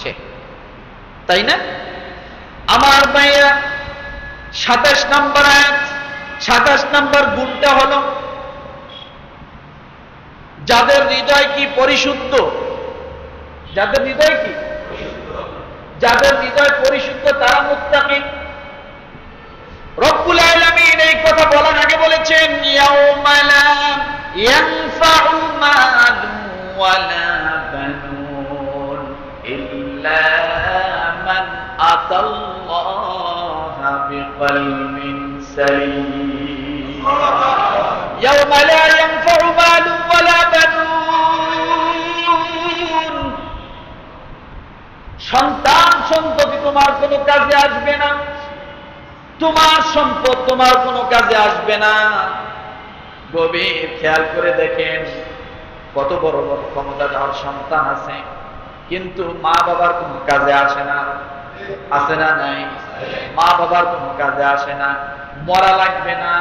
হচ্ছে, তাই না? আমার ভাইয়া 27 নম্বর আয়াত, 27 নম্বর গুণটা হলো যাদের হৃদয় কি পরিশুদ্ধ, যাদের হৃদয় কি, যাদের হৃদয় পরিশুদ্ধ তারা মুত্তাকি। রব্বুল আলামিন এই কথা বলার আগে বলেছেন ইয়াউমা লা ইয়ানফাউ মালুন ওয়ালা বানুন ইল্লা মান আতাল্লাহা বিকলবিন সালিম। ইয়াউমা লা ইয়ানফাউ মালুন ওয়ালা বানুন, সন্তান সন্ততি তোমার কোনো কাজে আসবে না, তোমার সম্পদ তোমার কোনো কাজে আসবে না। গভীর খেয়াল করে দেখেন, কত বড় বড় ক্ষমতা যাওয়ার সন্তান আছে, কিন্তু মা বাবার কোনো কাজে আসে না, আছে না নাই? মা বাবার কোনো কাজে আসে না, মরা লাগবে না।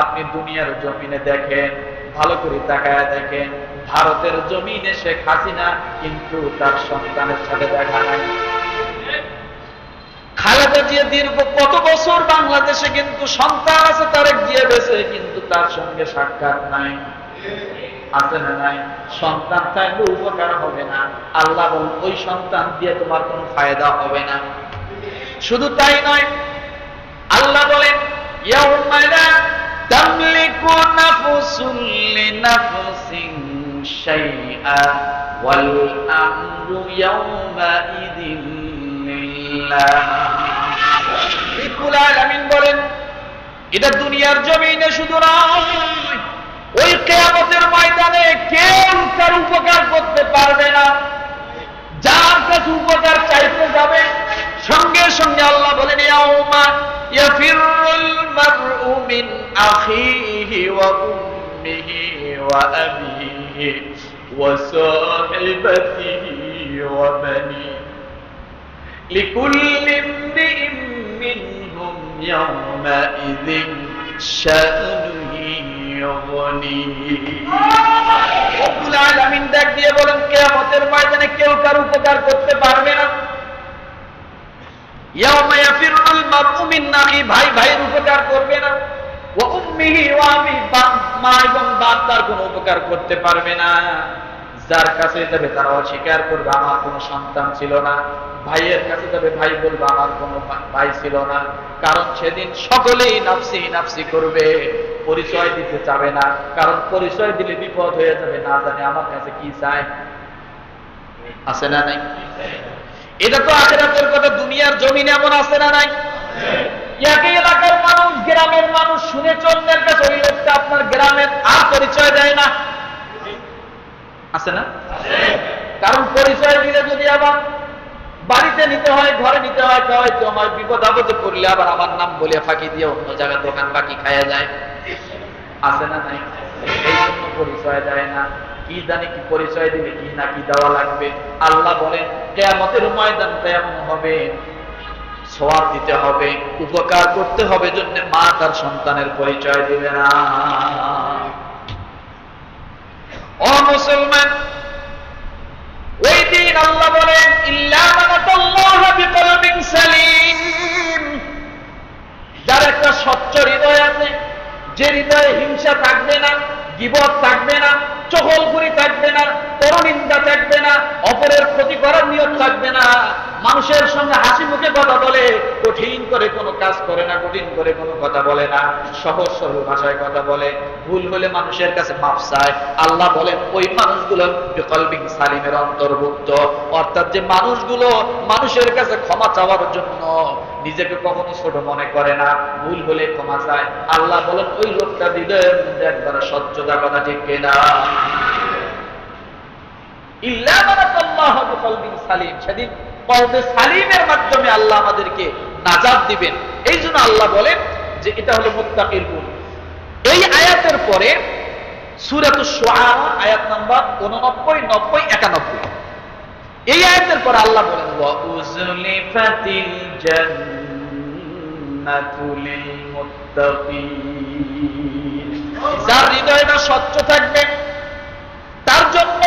আপনি দুনিয়ার জমিনে দেখেন, ভালো করে তাকায় দেখেন, ভারতের জমিনে শেখ হাসিনা কিন্তু তার সন্তানের সাথে দেখা নাই। খালেদা জিয়া দীর্ঘ কত বছর বাংলাদেশে কিন্তু সন্তান আছে, তারেক জিয়া বেঁচে, কিন্তু তার সঙ্গে সাক্ষাৎ নাই, আছে না নাই? সন্তান থাকলে উপকার হবে না, আল্লাহ বলেন ওই সন্তান দিয়ে তোমার কোনো ফায়দা হবে না। শুধু তাই নয়, আল্লাহ বলেন ইয়াউমা লা তামলিকু নাফসুন লিনাফসিন শাইআ ওয়াল আমরু ইয়াউমা ইদিন লিল্লাহ। রব্বুল আলামিন বলেন এটা দুনিয়ার জমিনে শুধু নয়, ওই কিয়ামতের ময়দানে কেউ কার উপকার করতে পারবে না। যার কাছে উপকার চাইতে যাবে, সঙ্গে সঙ্গে আল্লাহ বলেন ইয়াউমা ইয়াফিরুল মারউ মিন আখিহি ওয়া উম্মিহি ওয়া আবিহি ওয়া সাহিবাতিহি ওয়া বানিহি লিকুল্লি ইমরিইন মিনহুম ইয়াওমাইযিন শা'নুন ইউগনিহি। রব্বুল আলামিন ডাক দিয়ে বলেন কিয়ামতের ময়দানে কেউ কার উপকার করতে পারবে না। ইয়াউমা ইয়াফিরুল মারউ মিন আখিহি, ভাই ভাইয়ের উপকার করবে না, ওয়া উম্মিহি ওয়া আবিহি, মা এবং বাপ তার কোনো উপকার করতে পারবে না। যার কাছে যাবে তারা অস্বীকার করবে আমার কোনো সন্তান ছিল না, ভাইয়ের কাছে যাবে ভাই বলবে আমার কোনো ভাই ছিল না। কারণ সেদিন সকলেই নাফসি নাফসি করবে, পরিচয় দিতে চাবে না, কারণ পরিচয় দিলে বিপদ হয়ে যাবে, না জানে আমার কাছে কি চায়, আছে না নাই? এটা তো আখিরাতের কথা, দুনিয়ার জমিনে এমন আছে না নাই? একই এলাকার মানুষ, গ্রামের মানুষ শুনে চন্দ্রের কাছে ওই লোকটা আপনার গ্রামের আর পরিচয় দেয় না, আছে না? কারণ পরিচয় দিলে যদি আবার বাড়িতে নিতে হয়, ঘরে নিতে হয়, হয়তো আমার বিপদ আপদে পড়লে আবার আমার নাম বলে ফাঁকি দিয়ে অন্য জায়গায় দোকান বাকি খাওয়া যায়, আছে না নাই? এই জন্য পরিচয় দেয় না। কি জানি কি পরিচয় দিলে কি না কি দেওয়া লাগবে। আল্লাহ বলেন কিয়ামতের ময়দানটা এমন হবে, সওয়াব দিতে হবে, উপকার করতে হবে, জন্য মা তার সন্তানের পরিচয় দিবে না। ও মুসলমান, ওই দিন আল্লাহ বলেন ইল্লা মান আতাল্লাহা বিকলবিন সালিম, যার একটা স্বচ্ছ হৃদয় আছে, যে হৃদয়ে হিংসা থাকবে না, গীবত থাকবে না, চগলখুরি থাকবে না, পরনিন্দা থাকবে না, অপরের ক্ষতি করার নিয়ত থাকবে না, মানুষের সঙ্গে হাসি মুখে কথা বলে, কঠিন করে কোনো কাজ করে না, কঠিন করে কোনো কথা বলে না, সহজ সরল ভাষায় কথা বলে, ভুল হলে মানুষের কাছে মাফ চায়। আল্লাহ বলেন ওই মানুষগুলো বিকলবিন সালিমের অন্তর্ভুক্ত, অর্থাৎ যে মানুষগুলো মানুষের কাছে ক্ষমা চাওয়ার জন্য নিজেকে কখনো ছোট মনে করে না, ভুল হলে ক্ষমা চায়। আল্লাহ বলেন ওই লোকটা হৃদয়ের মধ্যে একবার স্বচ্ছতা, কথা ঠিক কিনা? ইল্লা মান আতাল্লাহা বিকলবিন সালিম, সেদিন কলবে সালিমের মাধ্যমে আল্লাহ আমাদেরকে নাজাত দিবেন। এই জন্য আল্লাহ বলেন যে এটা হলো মুত্তাকির গুণ। এই আয়াতের পরে সূরাতুশ শুআরা আয়াত নাম্বার 89, 90, 91, এই আয়াতের পর আল্লাহ বলেন ওয়া উযলিফাতিল জান্নাতু লিল মুত্তাকিন, যার হৃদয়টা স্বচ্ছ থাকবে তার জন্য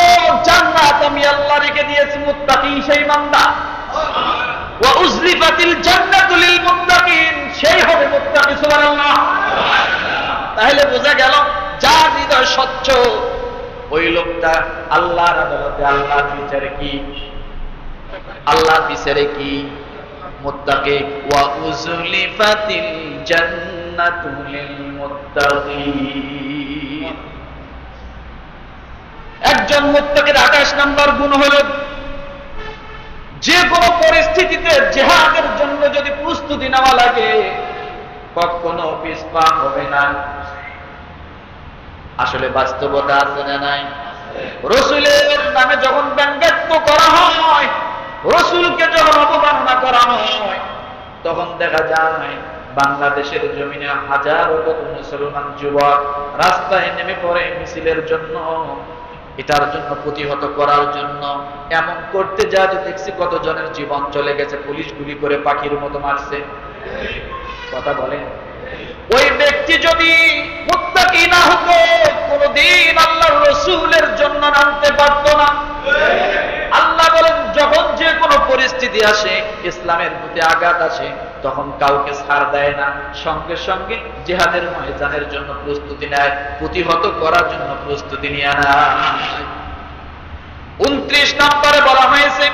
জান্নাত আমি আল্লাহ রেখে দিয়েছি, মুত্তাকি সেই বান্দা। ওয়া উজলিফাতিল জান্নাতু লিল মুত্তাকিন, সেই হবে মুত্তাকি। সুবহানাল্লাহ। তাহলে বোঝা গেল যার হৃদয় স্বচ্ছ ওই লোকটা আল্লাহর আদালতে আল্লাহর বিচারে কি, আল্লাহর বিচারে কি মুত্তাকি। ওয়া উজলিফাতিল জান্নাতু লিল মুত্তাকিন। একজন মুত্তাকির 28 নম্বর গুণ হলো যে কোনো পরিস্থিতিতে জিহাদের জন্য যদি প্রস্তুতি নেওয়া লাগে কখনো পিছপা হবে না। আসলে বাস্তবতা আছে না নাই? রাসূলের নামে যখন ব্যঙ্গাত্মক করা হয়, রাসূলকে যখন অপমাননা করা হয়, তখন দেখা যায় বাংলাদেশের জমিনে হাজারো কত মুসলমান যুবক রাস্তায় নেমে পড়ে মিছিলের জন্য, এটার জন্য প্রতিহত করার জন্য। এমন করতে যা দেখছি কত জনের জীবন চলে গেছে, পুলিশ গুলি করে পাখির মতো মারছে। কথা বলেন, ওই ব্যক্তি যদি মুত্তাকি না হতো কোনদিন আল্লাহর রাসূলের জন্য নামতে পারত না। আল্লাহ বলেন যখন যে কোনো পরিস্থিতি আসে, ইসলামের প্রতি আঘাত আসে, তখন কাউকে ছাড় দেয় না, সঙ্গে সঙ্গে জিহাদের ময়দানের জন্য প্রস্তুতি নেয়, প্রতিহত করার জন্য প্রস্তুতি নিয়ে নেয়। 29 নম্বরে বলা হয়েছে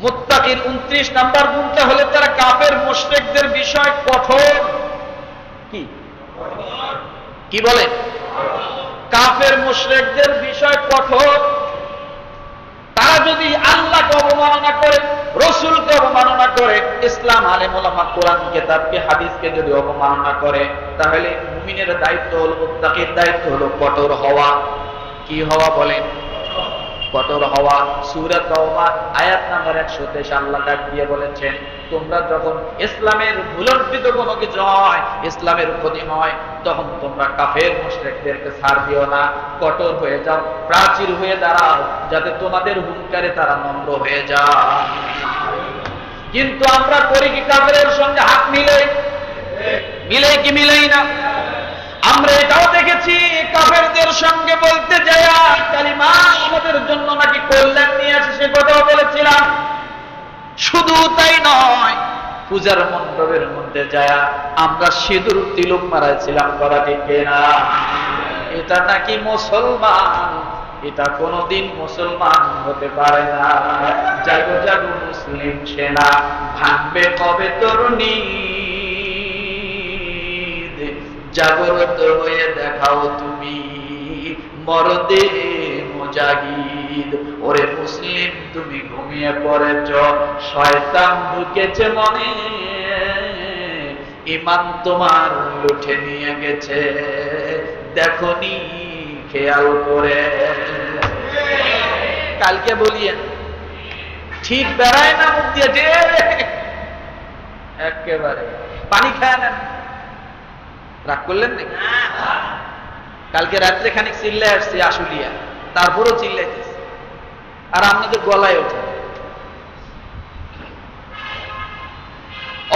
মুত্তাকির 29 নাম্বার গুণটা হলে তারা কাফের মুশরিকদের বিষয় কঠোর। কি বলে? কাফের মুশরিকদের বিষয় কঠোর। তারা যদি আল্লাহকে অবমাননা করে, রাসূলকে অবমাননা করে, ইসলাম আলেম ওলামা কোরআন কিতাবকে হাদিসকে যদি অবমাননা করে, তাহলে মুমিনের দায়িত্ব হলো, মুত্তাকির দায়িত্ব হলো কঠোর হওয়া। কি হওয়া বলেন? কঠোর হওয়া। সূরা তাওবা আয়াত নাম্বার 123 আল্লাহ ডাক দিয়ে বলেছেন, তোমরা যখন ইসলামের ভুলণ্ঠিত কোনো কিছু হয়, ইসলামের ক্ষতি হয়, তখন তোমরা কাফের মুশরিকদেরকে ছাড় দিও না, কঠোর হয়ে যাও, প্রাচীর হয়ে দাঁড়াও, যাতে তোমাদের হুঙ্কারে তারা নম্র হয়ে যায়। কিন্তু আমরা করি কি কাফেরের সঙ্গে হাত মিলাই? মিলাই কি মিলাই না? আমরা এটাও দেখেছি কাফেরদের সঙ্গে বলতে যায় কালিমা আমাদের জন্য নাকি কল্যাণ নিয়ে আসে, সে কথাও বলেছিলাম। শুধু তাই নয়, পূজার মণ্ডপের মধ্যে যায় আমরা সিঁদুর তিলক মারাইছিলাম, করা ঠিক না? এটা নাকি মুসলমান, এটা কোনদিন মুসলমান হতে পারে না। জাগো জাগো মুসলিম সেনা, ভাঙবে কবে তরুণী, জাগরত হয়ে দেখাও তুমি মরদে মুজাহিদ। ওরে মুসলিম তুমি ঘুমিয়ে পড়েছ, শয়তান ঢুকেছে মনে, ঈমান তোমার লুটে নিয়ে গেছে, দেখনি খেয়াল করে। কালকে বলিয়েন ঠিক বেড়ায় না মুখ দিয়ে, যে একেবারে পানি খায় না। রাগ করলেন নাকি? কালকে রাত্রে খানিক চিল্লাই আসছি আশুলিয়া, তারপরও চিল্লাইতেছি, আর আপনাদের গলায় ওঠে।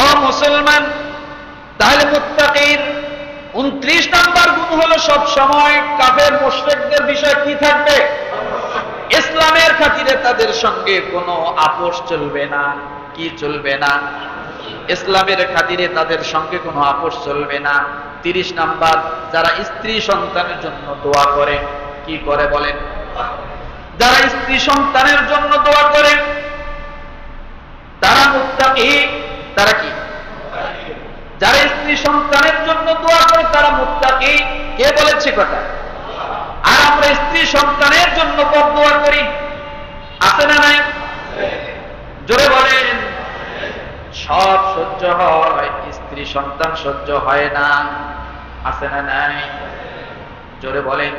ও মুসলমান, তাহলে মুত্তাকির 29 নাম্বার গুণ হলো সব সময় কাফের মুশরিকদের বিষয় কি থাকবে? ইসলামের খাতিরে তাদের সঙ্গে কোনো আপোষ চলবে না। কি চলবে না? ইসলামের খাতিরে তাদের সঙ্গে কোনো আপোষ চলবে না। 30 নাম্বার, যারা স্ত্রী সন্তানের জন্য দোয়া করে। কি করে বলেন? যারা স্ত্রী সন্তানের জন্য দোয়া করে তারা মুত্তাকি। তারা কি? যারা স্ত্রী সন্তানের জন্য দোয়া করে তারা মুত্তাকি। কে বলেছে কথা? আর আমরা স্ত্রী সন্তানের জন্য দোয়া করি, আছে না নাই? জোরে বলেন। সব সহ্য হয়, স্ত্রী সন্তান সহ্য হয় না, আছে না নাই? জোরে বলেন।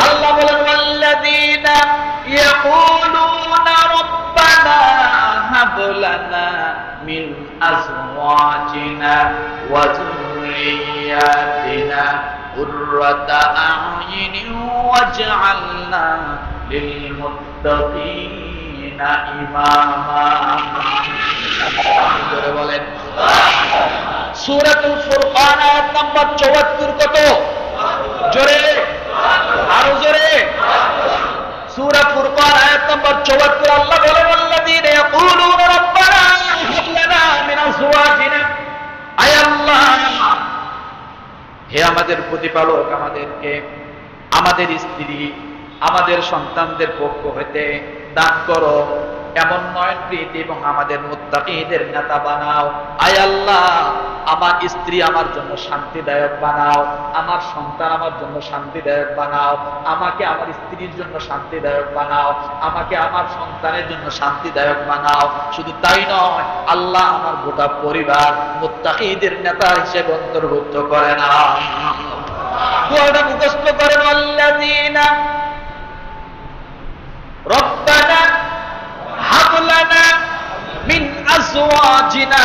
আল্লাহ বলেন ওয়াল্লাযীনা ইয়াকুলুনা রাব্বানা হাব লানা মিন আজওয়াজিনা ওয়া যুররিয়াতিনা কুররাতা আ'য়ুনিন ওয়াজ'আলনা লিল মুত্তাকিনা ইমামা। জোরে বলেন। সূরাতুল ফুরকান আয়াত নাম্বার 74 কত? জোরে, আরো জোরে। সূরা ফুরকান আয়াত নাম্বার 74 আল্লাহ বলেন ওয়াল্লাযীনা ইয়াকুলুনা প্রতিপালক আমাদেরকে আমাদের স্ত্রী আমাদের সন্তানদের পক্ষ হইতে দান করো এমন নয়ন প্রীতি এবং আমাদের মুত্তাকিদের নেতা বানাও। আয় আল্লাহ, আমার স্ত্রী আমার জন্য শান্তিদায়ক বানাও, আমার সন্তান আমার জন্য শান্তিদায়ক বানাও, আমাকে আমার স্ত্রীর জন্য শান্তিদায়ক বানাও, আমাকে আমার সন্তানের জন্য শান্তিদায়ক বানাও। শুধু তাই নয় আল্লাহ, আমার গোটা পরিবার মুত্তাকিদের নেতা হিসেবে অন্তর্ভুক্ত করে না। দোয়াটা মুখস্থ করেন, আল্লাযীনা রব্বানা হাব লানা মিন আজওয়াজিনা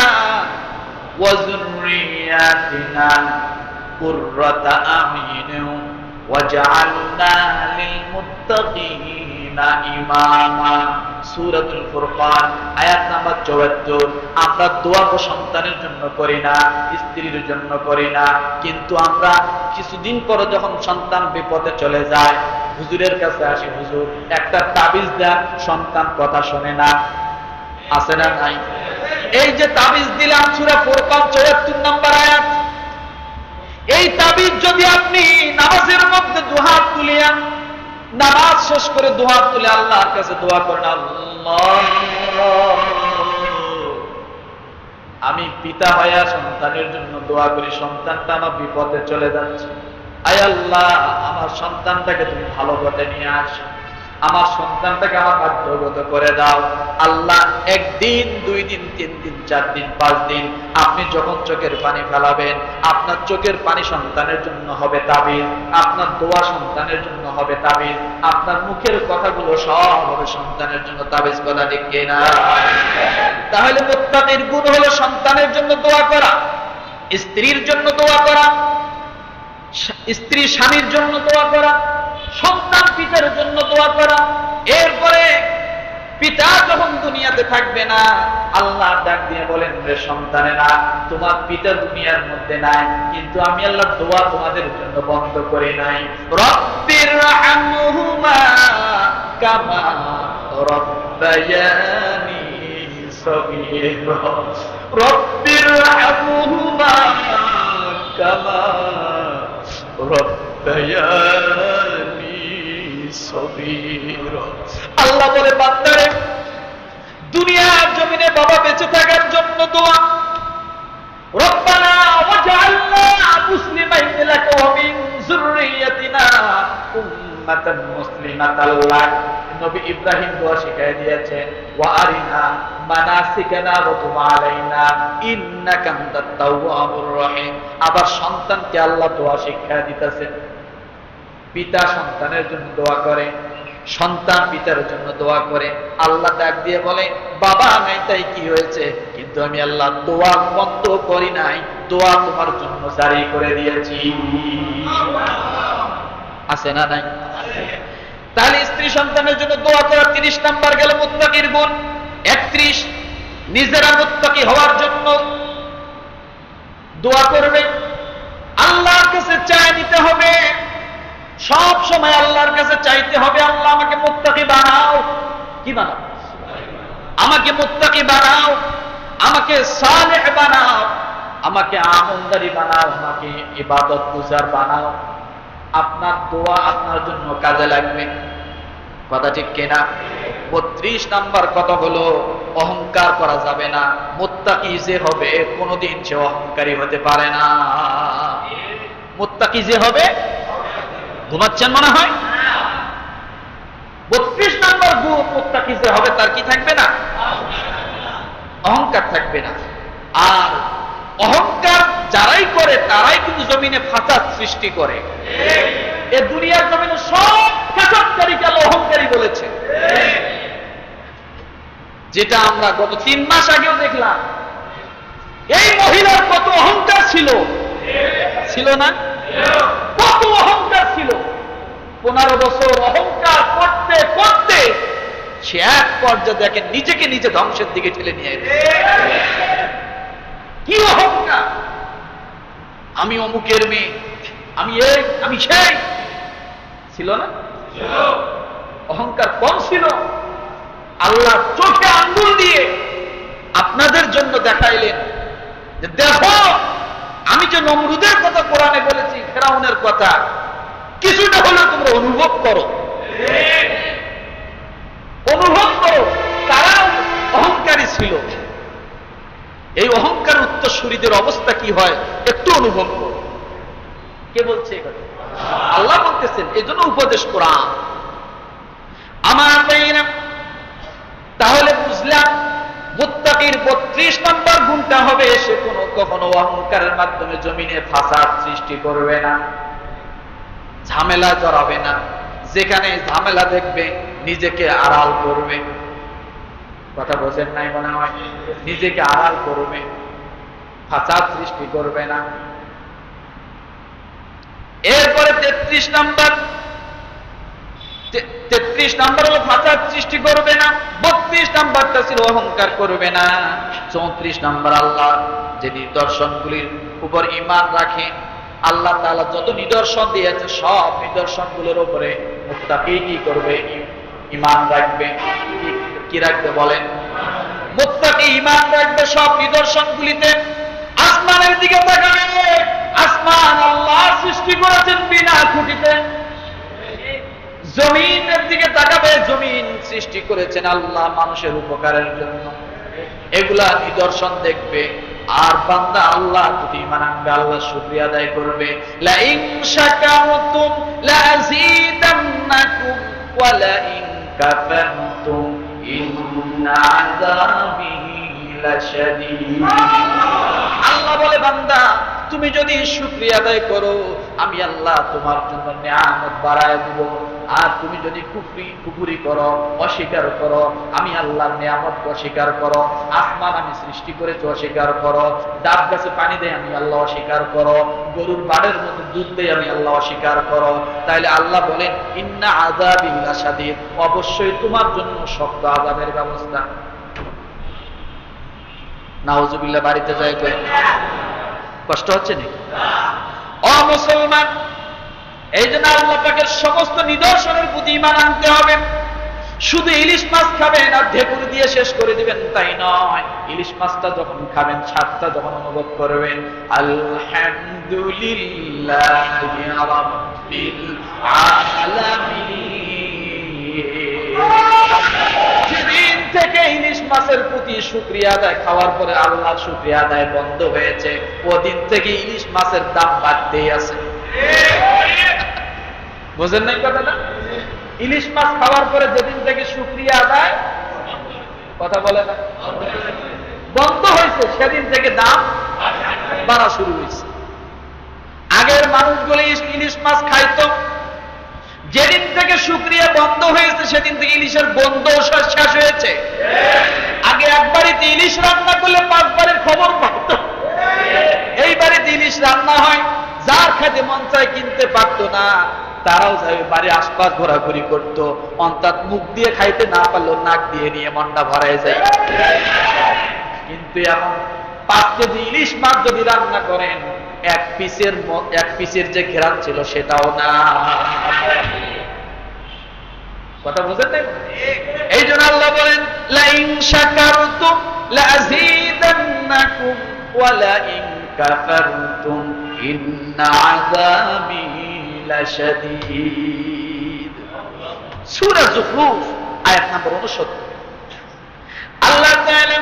ওয়া যুররিয়াতিনা কুররাতা আ'ইউনিন ওয়াজআলনা লিল মুত্তাকিনা ইমামা। সূরাতুল ফুরকান আয়াত নাম্বার ৭৪। আমরা দোয়া তো সন্তানের জন্য করি না, স্ত্রীর জন্য করি না, কিন্তু আমরা কিছুদিন পরে যখন সন্তান বিপদে চলে যায় হুজুরের কাছে আসি, হুজুর একটা তাবিজ দেন, সন্তান কথা শোনে না। আছে না নাই? এই যে তাবিজ দিলাম সূরা ফুরকান ৭৪ নম্বর আয়াত, এই তাবিজ যদি আপনি নামাজের মধ্যে দুহাত তুলিয়া নামাজ শেষ করে দুহাত তুলে আল্লাহর কাছে দোয়া করেন, আল্লাহ আমি পিতা হইয়া সন্তানের জন্য দোয়া করি, সন্তানটা আমার বিপদে চলে যাচ্ছে, আয় আল্লাহ আমার সন্তানটাকে তুমি ভালো পথে নিয়ে আসো, আমার সন্তানটাকে আমার বাধ্যগত করে দাও। আল্লাহ একদিন, 2 দিন, 3 দিন, 4 দিন, 5 দিন আপনি যখন চোখের পানি ফেলাবেন, আপনার চোখের পানি সন্তানের জন্য হবে তাবিজ, আপনার দোয়া সন্তানের জন্য হবে তাবিজ, আপনার মুখের কথাগুলো সব হবে সন্তানের জন্য তাবিজ। কথা ঠিক কিনা? তাহলে মুত্তাকির গুণ হলো সন্তানের জন্য দোয়া করা, স্ত্রীর জন্য দোয়া করা, স্ত্রী স্বামীর জন্য দোয়া করা, সন্তান পিতার জন্য দোয়া করা। এরপরে পিতা যখন দুনিয়াতে থাকবে না, আল্লাহ ডাক দিয়ে বলেন, রে সন্তানেরা তোমার পিতা দুনিয়ার মধ্যে নাই, কিন্তু আমি আল্লাহ দোয়া তোমাদের জন্য বন্ধ করে নাই। রব্বির রাহমহুমা কামা রব্বায়ানি সগীরা, রব্বির রাহমহুমা কামা রব্বায়ানি সগীরা। আল্লাহ বলে, বান্দারে দুনিয়ার জমিনে বাবা বেঁচে থাকার জন্য দোয়া, রব্বানা ওয়াজআলনা মুসলিমাইন লাকা ওয়া মিন যুররিয়াতিনা উম্মাতান মুসলিমাতান লাক। নবী ইব্রাহিম দোয়া শিখিয়ে দিয়েছেন, ওয়া আরিনা মানাসিকানা ওয়া তুব আলাইনা ইন্নাকা আনতাত তাওয়াবুর রহিম। আবার সন্তানকে আল্লাহ দোয়া শিখিয়ে দিতেছেন। পিতা সন্তানের জন্য দোয়া করে, সন্তান পিতার জন্য দোয়া করে। আল্লাহ ডাক দিয়ে বলে, বাবা নাই তাই কি হয়েছে, কিন্তু আমি আল্লাহ দোয়া বন্ধ করি নাই, দোয়া তোমার জন্য জারি করে দিয়েছি। আছে না নাই? তাহলে স্ত্রী সন্তানের জন্য দোয়া করা 30 নাম্বার গেল মুত্তাকির গুণ। 31 নিজেরা মুত্তাকি হওয়ার জন্য দোয়া করবে, আল্লাহর কাছে চাই নিতে হবে, সব সময় আল্লাহর কাছে চাইতে হবে, আল্লাহ আমাকে মুত্তাকি বানাও। কি বানাও? আমাকে মুত্তাকি বানাও, আমাকে সালেহ বানাও, আমাকে আমলদারি বানাও, আমাকে ইবাদত গুজার বানাও। আপনার দোয়া আপনার জন্য কাজে লাগবে। কথা ঠিক কিনা? 32 নাম্বার কথা হলো, অহংকার করা যাবে না। মুত্তাকি যে হবে কোনোদিন সে অহংকারী হতে পারে না। মুত্তাকি যে হবে, ঘুমাচ্ছেন মনে হয়? 32 নাম্বার গুণ, মুত্তাকি যে হবে তার কি থাকবে না? অহংকার থাকবে না। আর অহংকার যারাই করে তারাই কিন্তু জমিনে ফাসাদ সৃষ্টি করে। এ দুনিয়ার জমিনে সব ফাসাদকারীকে আল্লাহ অহংকারী বলেছে, যেটা আমরা গত 3 মাস আগেও দেখলাম। এই মহিলার কত অহংকার ছিল, ছিল না? কত অহংকার ছিল। 15 বছর অহংকার করতে করতে সে এক পর্যায়ে দেখেন নিজেকে নিজে ধ্বংসের দিকে ঠেলে নিয়ে এসেছে। কি অহংকার! আমি অমুকের মেয়ে, আমি এই, আমি সেই। ছিল না? অহংকার কম ছিল। আল্লাহ চোখে আঙ্গুল দিয়ে আপনাদের জন্য দেখাইলেন যে দেখো আমি যে নমরুদের কথা কোরআনে বলেছি ফেরাউনের কথা কিছুটা হলেও তোমরা অনুভব করো। অনুভব করো তারা অহংকারী ছিল, এই অহংকার উত্তরসূরিদের অবস্থা কি হয় একটু অনুভব করো। কে বলছে এই কথা? আল্লাহ বলতেছেন, এই জন্য উপদেশ কোরআন। আমার ভাইরা, তাহলে বুঝলাম মুত্তাকির 32 নম্বর গুণটা হবে সে কখনো অহংকারের মাধ্যমে জমিনে ফাসাদ সৃষ্টি করবে না, ঝামেলা জড়াবে না। যেখানে ঝামেলা দেখবে নিজেকে আড়াল করবে। কথা বোঝেন নাই মনে হয়? নিজেকে আড়াল করবে, ফাসাদ সৃষ্টি করবে না। এরপরে 33 নম্বর হলো ফাসাদ সৃষ্টি করবে না। 32 নম্বরটা ছিল অহংকার করবে না। 34 নম্বর আল্লাহ যে নিদর্শনগুলির উপর ঈমান রাখে, আল্লাহ তাআলা যত নিদর্শন দিয়েছে সব নিদর্শনগুলোর উপরে মুত্তাকি কি করবে? ঈমান রাখবে। কি রাখবে বলেন? মুত্তাকি ঈমান রাখবে সব নিদর্শনগুলিতে। আসমানের দিকে তাকাবে, আসমান আল্লাহ সৃষ্টি করেছেন বিনা খুঁটিতে। জমিনের দিকে তাকাবে, জমিন সৃষ্টি করেছেন আল্লাহ মানুষের উপকারের জন্য। এগুলা নিদর্শন দেখবে। আর বান্দা আল্লাহ যদি ঈমান আনবে, আল্লাহ শুকরিয়া আদায় করবে। লা ইন শাকারতুম লা আযীদান্নাকুম ওয়া লা ইন কাফারতুম ইন্না আযাবি লাশাদীদ। আল্লাহ বলে, বান্দা তুমি যদি শুকরিয়া আদায় করো আমি আল্লাহ তোমার জন্য নিয়ামত বাড়ায় দিব। আর তুমি যদি কুফরি করো, অস্বীকার করো, আমি আল্লাহর নিয়ামত অস্বীকার করো, আসমান আমি সৃষ্টি করেছি অস্বীকার করো, ডাব গাছে পানি দেয় আমি আল্লাহ অস্বীকার করো, গরুর বাড়ের মধ্যে দুধ দেয় আমি আল্লাহ অস্বীকার করো, তাইলে আল্লাহ বলেন ইন্না আযাবি লাশাদীদ, অবশ্যই তোমার জন্য শক্ত আযাবের ব্যবস্থা। নাউজুবিল্লাহ। বাড়িতে যায় তো কষ্ট হচ্ছে নাকি? ও মুসলমান, এই জন্য আল্লাহ পাকের সমস্ত নিদর্শনের প্রতি ঈমান আনতে হবে। শুধু ইলিশ মাছ খাবেন আর ঢেকুর দিয়ে শেষ করে দিবেন তাই নয়। ইলিশ মাছটা যখন খাবেন, স্বাদটা যখন অনুভব করবেন, আলহামদুলিল্লাহি রাব্বিল আলামিন। যেদিন থেকে ইলিশ মাছের প্রতি শুকরিয়া আদায়, খাওয়ার পরে আল্লাহর শুকরিয়া আদায় বন্ধ হয়েছে, ওদিন থেকে ইলিশ মাছের দাম বাড়তেই আছে। বুঝেন নাই কথাটা? ইলিশ মাছ খাওয়ার পরে যেদিন থেকে শুকরিয়া আদায়, কথা বলে না, বন্ধ হয়েছে, সেদিন থেকে দাম বাড়া শুরু হয়েছে। আগের মানুষগুলো ইলিশ মাছ খাইতো, যেদিন থেকে শুকরিয়া বন্ধ হয়েছে সেদিন থেকে ইলিশের বন্ধ শেষ হয়েছে। আগে এক বাড়িতে ইলিশ রান্না করলে 5 বাড়ির খবর পাইত। এই বাড়িতে ইলিশ রান্না হয়, যার খেতে মন চায় কিনতে পারতো না, তারাও যাবে বাড়ির আশপাশ ঘোরাঘুরি করতো, অন্তত মুখ দিয়ে খাইতে না পারলো নাক দিয়ে নিয়ে মনটা ভরায় যায়। কিন্তু এখন 5 কেজি ইলিশ মাছ যদি রান্না করেন, এক পিসের যে ঘেরান ছিল সেটাও না। কথা বুঝেন? এই জন্য আল্লাহ বলেন লা ইন শাকারতুম লা আযীদান্নাকুম ওয়া লা ইন কাফারতুম ইন্না আযাবি লাশাদীদ। সূরা যুখরুফ আয়াত নম্বর 69। আল্লাহ তাআলা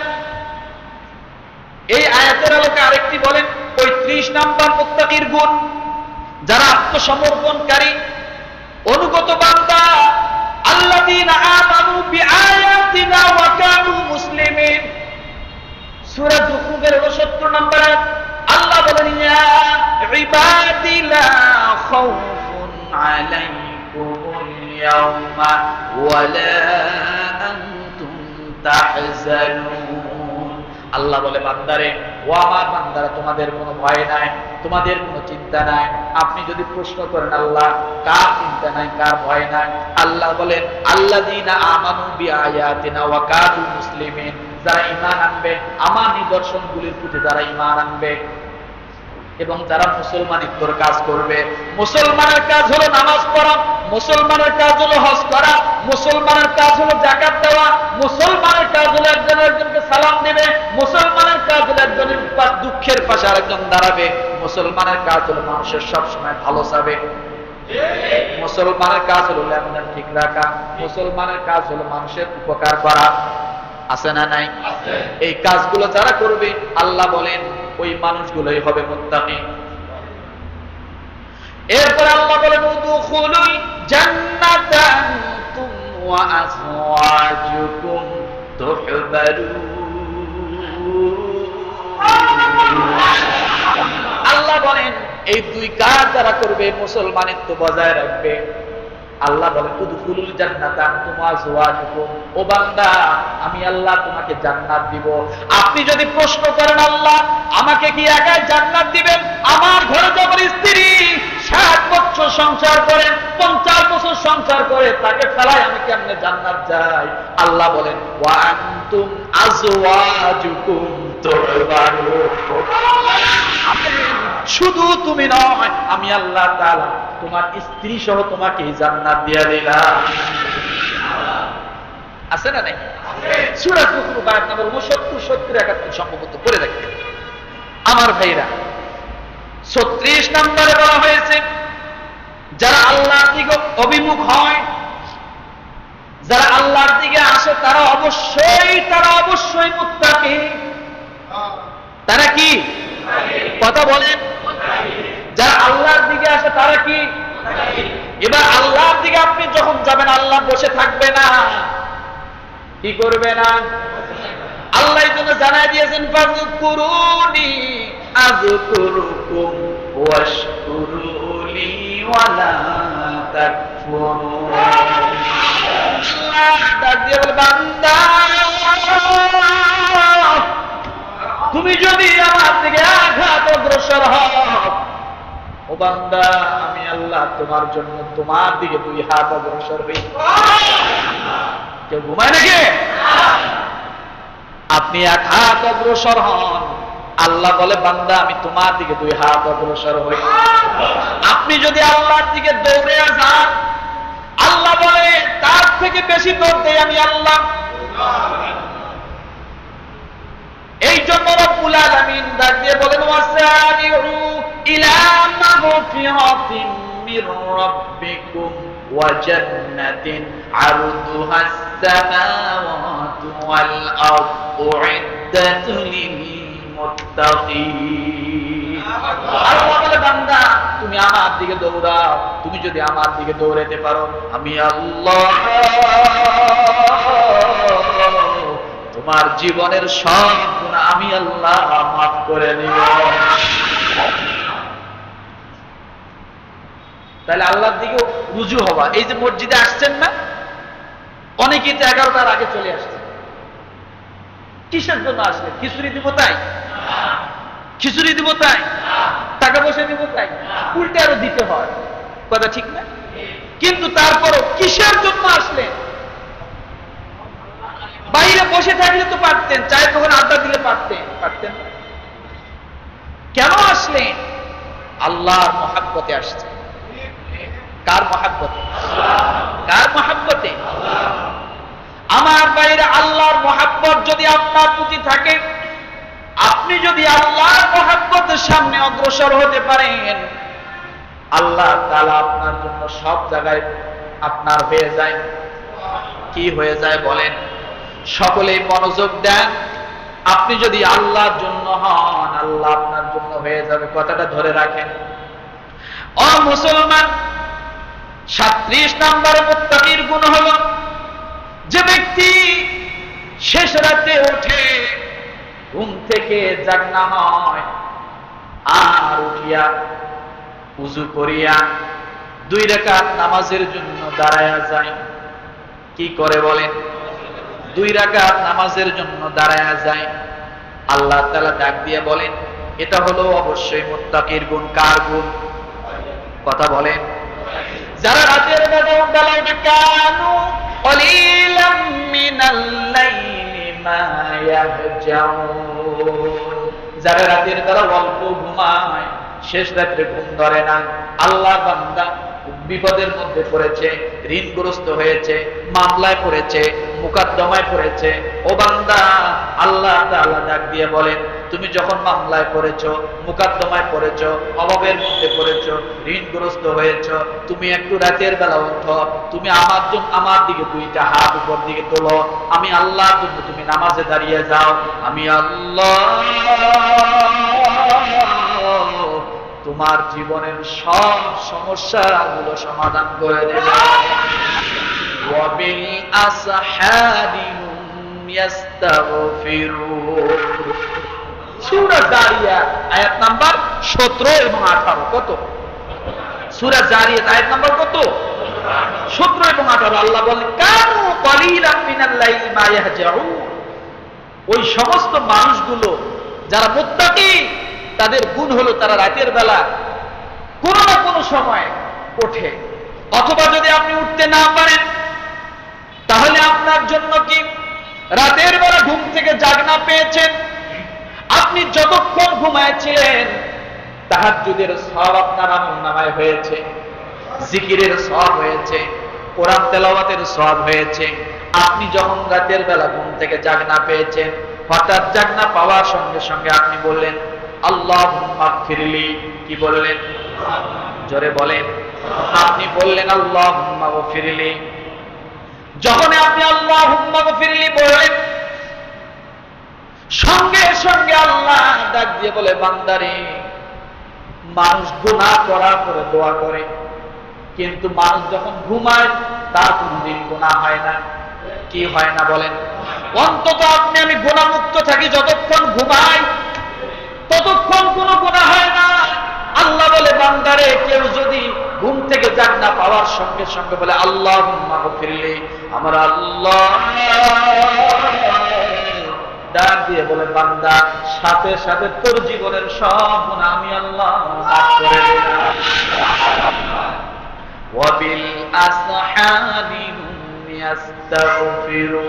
এই আয়াতের আলোকে আরেকটি বলেন 35 নম্বর মুত্তাকির গুণ, যারা আত্মসমর্পণকারী অনুগত বান্দা, আল্লাযীনা আমানু বিআয়াতিনা ওয়া কানু মুসলিমিন। সূরা যুখরুফের 69 নম্বর আয়াত আল্লাহ বলেন ইয়া ইবাদি লা খাউফুন আলাইকুমুল ইয়াওমা ওয়া লা আনতুম তাহজানুন। আল্লাহ বলে, বান্দারে, ও আমার বান্দারা, তোমাদের কোনো ভয় নাই, তোমাদের কোনো চিন্তা নাই। আপনি যদি প্রশ্ন করেন আল্লাহ কার চিন্তা নাই, কার ভয় নাই, আল্লাহ বলেন আল্লাযীনা আমানু বিআয়াতিনা ওয়া কানু মুসলিমিন, যারা ঈমান আনবে আমার নিদর্শনগুলির প্রতি, যারা ঈমান আনবে এবং যারা মুসলমানিত্বর কাজ করবে। মুসলমানের কাজ হলো নামাজ পড়া, মুসলমানের কাজ হলো হজ করা, মুসলমানের কাজ হলো যাকাত দেওয়া, মুসলমানের কাজ হলো একজনকে সালাম দেবে, মুসলমানের কাজ হলো একজনের দুঃখের পাশে আরেকজন দাঁড়াবে, মুসলমানের কাজ হলো মানুষের সবসময় ভালো চাবে, মুসলমানের কাজ হলো লেনদেন ঠিক রাখা, মুসলমানের কাজ হলো মানুষের উপকার করা, আছে না নাই? এই কাজগুলো যারা করবে আল্লাহ বলেন ওই মানুষগুলোই হবে মুত্তাকি। এরপর আল্লাহ বলেন উদখুলুল জান্নাতা আনতুম ওয়া আযওয়াজুকুম তুহবারুন। আল্লাহ বলেন এই দুই কাজ যারা করবে, মুসলমানিত্ব বজায় রাখবে, আল্লাহ বলেন উদখুলুল জান্নাতা আনতুম ওয়া আযওয়াজুকুম, ও বান্দা আমি আল্লাহ তোমাকে জান্নাত দিব। আপনি যদি প্রশ্ন করেন আল্লাহ আমাকে কি একাই জান্নাত দিবেন? আমার ঘরে যখন স্ত্রী 60 বছর সংসার করে, 50 বছর সংসার করে, তাকে ফেলাই আমি কেমনে জান্নাত যাই? আল্লাহ বলেন ওয়া আনতুম আযওয়াজুকুম তুহবারুন। শুধু তুমি নয়, আমি আল্লাহ তাআলা তোমার স্ত্রী সহ তোমাকে জান্নাত দিয়ে দিলাম। আছে না নাই? সূরা যুখরুফ আয়াত নম্বর 69, 70, 71 সম্ভবত পড়ে দেখবেন আমার ভাইরা। 36 নম্বরে বলা হয়েছে যারা আল্লাহর দিকে অভিমুখ হয়, যারা আল্লাহর দিকে আসে, তারা অবশ্যই মুত্তাকি। তারা কি কথা বলেন? যারা আল্লাহর দিকে আসে তারা কি? এবার আল্লাহর দিকে আপনি যখন যাবেন, আল্লাহ বসে থাকবে না, কি করবে না? আল্লাহ এই জন্য জানাই দিয়েছেন ফাযকুরুনি আযকুরুকুম ওয়াশকুরুলি ওয়ালা তাকফুরুন। আল্লাহ ডাক দিয়ে বলে বান্দা তুমি যদি আমার দিকে আঘাত অগ্রসর হও, ও বান্দা আমি আল্লাহ তোমার জন্য তোমার দিকে 2 হাত অগ্রসর হই। কেউ ঘুমায় নাকি? আপনি 1 হাত অগ্রসর হন, আল্লাহ বলে বান্দা আমি তোমার দিকে 2 হাত অগ্রসর হই। আপনি যদি আল্লাহর দিকে দৌড়ে যান, আল্লাহ বলে তার থেকে বেশি দৌড় দেই আমি আল্লাহ। এই জন্য রব্বুল আলামিন ডাক দিয়ে বলেন ওয়াসারিউ ইলা মাগফিরাতিন মির রাব্বিকুম ওয়া জান্নাতিন আরদুহাস সামাওয়াতু ওয়াল আরদু ইদ্দাতু লিল মুত্তাকিন। আল্লাহ বলে বান্দা তুমি আমার দিকে দৌড়াও, তুমি যদি আমার দিকে দৌড়াতে পারো আমি আল্লাহ তোমার জীবনের সব গুনাহ আমি আল্লাহ মাফ করে দিব। তাহলে আল্লাহর দিকে রুজু হওয়া। এই যে মসজিদে আসছেন না, অনেকেই তো 11টার আগে চলে আসছে। কিসের জন্য আসলে? খিচুড়ি দিব তাই? খিচুড়ি দিব তাই? টাকা পয়সা দিব তাই? উল্টে আরো দিতে হয়, কথা ঠিক না? কিন্তু তারপরও কিসের জন্য আসলেন? বাইরে বসে থাকলে তো পারতেন, চায়ে তখন আড্ডা দিলে পারতেন। কেন আসলেন? আল্লাহর মহাব্বতে আসছে। কার মহাব্বতে? কার মহাব্বতে? আমার বাইরে আল্লাহর মহাব্বত যদি আপনার প্রতি থাকে, আপনি যদি আল্লাহর মহাব্বতের সামনে অগ্রসর হতে পারেন, আল্লাহ তাআলা আপনার জন্য সব জায়গায় আপনার হয়ে যায়। কি হয়ে যায় বলেন? সকলেই মনোযোগ দেন। আপনি যদি আল্লাহর জন্য হন, আল্লাহ আপনার জন্য হয়ে যাবে। কথাটা ধরে রাখেন। ও মুসলমান, 37 নম্বরে মুত্তাকির গুণ হলো যে ব্যক্তি শেষ রাতে উঠে ঘুম থেকে জাগনা হয়, আর উঠিয়া উযু করিয়া 2 রাকাত নামাজের জন্য দাঁড়ায়া যায়। কি করে বলেন? 2 রাকাত নামাজের জন্য দাঁড়ায়া যায়। আল্লাহ তাআলা ডাক দিয়ে বলেন এটা হলো অবশ্যই মুত্তাকির গুণ। কার গুণ? কথা বলেন। যারা রাতের বেলায় কানু কলিলাম মিনাল লাইলি মা ইয়াহজাউন, যারা রাতের বেলা অল্প ঘুমায়, শেষ রাতে ঘুম ধরে না। আল্লাহ বান্দা বিপদের মধ্যে পড়েছে, ঋণগ্রস্ত হয়েছে, মামলায় পড়েছে, মুকদ্দমায় পড়েছে, ও বান্দা আল্লাহ তাআলা আল্লাহ ডাক দিয়ে বলেন, তুমি যখন মামলায় পড়েছো, মুকদ্দমায় পড়েছো, অভাবের মধ্যে পড়েছো, ঋণগ্রস্ত হয়েছো, তুমি একটু রাতের বেলা ওঠো, তুমি আমার দিকে দুইটা হাত উপর দিকে তোলো, আমি আল্লাহর জন্য তুমি নামাজে দাঁড়িয়ে যাও, আমি আল্লাহ তোমার জীবনের সব সমস্যাগুলো সমাধান করে দেব। ওয়াবিল আসহারি ইয়াস্তাগফিরুন। সূরা জারিয়াত আয়াত নাম্বার 17 এবং 18। কত? সূরা জারিয়াত আয়াত নাম্বার কত? 17 এবং 18। আল্লাহ বলেন, কানু কলিলাম মিনাল লাইলি মা ইয়াহজাউন। ওই সমস্ত মানুষগুলো যারা মুত্তাকি, তাদের গুণ হলো তারা রাতের বেলা কোনো না কোনো সময় ওঠে। অথবা যদি আপনি উঠতে না পারেন, তাহলে আপনার জন্য কি রাতের বেলা ঘুম থেকে জাগনা পেয়েছেন, আপনি যতক্ষণ ঘুমাইছিলেন তাহাজ্জুদের সওয়াব আপনার আমলনামায় হয়েছে, জিকিরের সওয়াব হয়েছে, কোরআন তেলাওয়াতের সওয়াব হয়েছে। আপনি যখন রাতের বেলা ঘুম থেকে জাগনা পেয়েছেন, হঠাৎ জাগনা পাওয়ার সঙ্গে সঙ্গে আপনি বললেন আল্লাহুম্মা গফিরলি। কি বললেন? জোরে বলেন। আপনি বললেন আল্লাহুম্মা গফিরলি। যখন আপনি আল্লাহুম্মা গফিরলি বললেন, সঙ্গে সঙ্গে আল্লাহ ডাক দিয়ে বলে, বান্দারে, মানুষ গুনাহ করার পরে দোয়া করে, কিন্তু মানুষ যখন ঘুমায় তার কোনদিন গুনাহ হয় না। কি হয় না বলেন? অন্তত আপনি আমি গুনাহমুক্ত থাকি, যতক্ষণ ঘুমাই ততক্ষণ কোনো গুনাহ হয় না। আল্লাহ বলে, বান্দারে, কেউ যদি ঘুম থেকে জাগনা পাওয়ার সঙ্গে সঙ্গে বলে আল্লাহুম্মা গফিরলি, আমার আল্লাহ ডাক দিয়ে বলে, বান্দা, সাথে সাথে তোর জীবনের সব গুনাহ আমি আল্লাহ মাফ করে দিলাম। ওয়াবিল আসহারি ইয়াস্তাগফিরুন।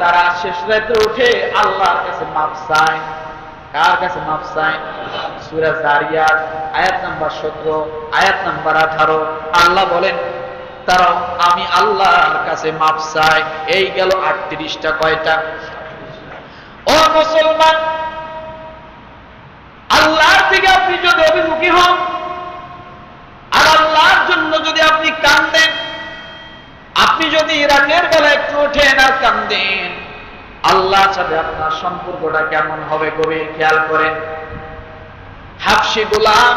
তারা শেষ রাতে উঠে আল্লাহর কাছে মাফ চায়। কার কাছে মাফ চায়? সূরা জারিয়াত আয়াত নাম্বার 17, আয়াত নাম্বার 18। আল্লাহ বলেন, তারা আমি আল্লাহর কাছে মাফ চায়। এই গেল 38টা। কয়টা? ও মুসলমান, আল্লাহর দিকে আপনি যদি অভিমুখী হন আর আল্লাহর জন্য যদি আপনি কাঁদেন, আপনি যদি রাতের বেলা একটু ওঠেন আর কাঁদেন, আল্লাহর সাথে আপনার সম্পর্কটা কেমন হবে গভীর খেয়াল করেন। হাবশী গোলাম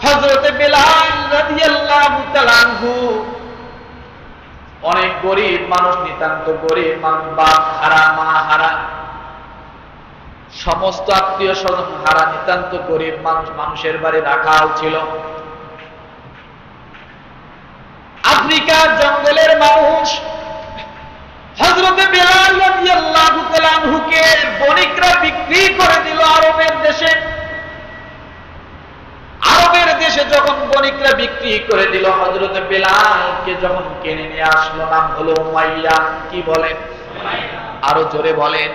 হযরতে বেলাল রাদিয়াল্লাহু তাআলা আনহু, অনেক গরিব মানুষ, নিতান্ত গরিব মানুষ, বাপ হারা, মা হারা, সমস্ত আত্মীয় স্বজন হারা, নিতান্ত গরিব মানুষ, মানুষের বাড়ি রাখাল ছিল। আফ্রিকার জঙ্গলের মানুষ হযরতে বেলাল রাদিয়াল্লাহু তাআলা আনহুকে বণিকরা বিক্রি করে দিল আরবের দেশে। আরবের দেশে যখন বণিকরা বিক্রি করে দিল, হযরতে বেলালকে যখন কিনে নিয়ে আসলো, নাম হলো উমাইয়া। কি বলেন? আরো জোরে বলেন।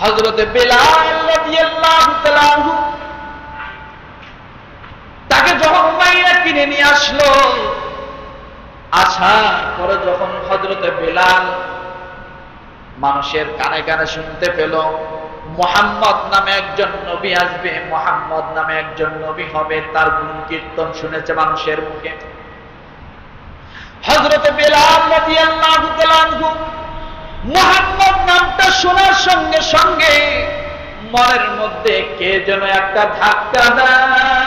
হযরতে বেলাল রাদিয়াল্লাহু তাআলা আনহু তাকে যখন উমাইয়া কিনে নিয়ে আসলো, আসার পরে যখন হযরতে বেলাল মানুষের কানে কানে শুনতে পেল মুহাম্মদ নামে একজন নবী আসবে, মুহাম্মদ নামে একজন নবী হবে, তার গুণ কীর্তন শুনেছে মানুষের মুখে, হযরতে বেলাল রাদিয়াল্লাহু তাআলা আনহু মুহাম্মদ নামটা শোনার সঙ্গে সঙ্গে মনের মধ্যে কে যেন একটা ধাক্কা দেয়।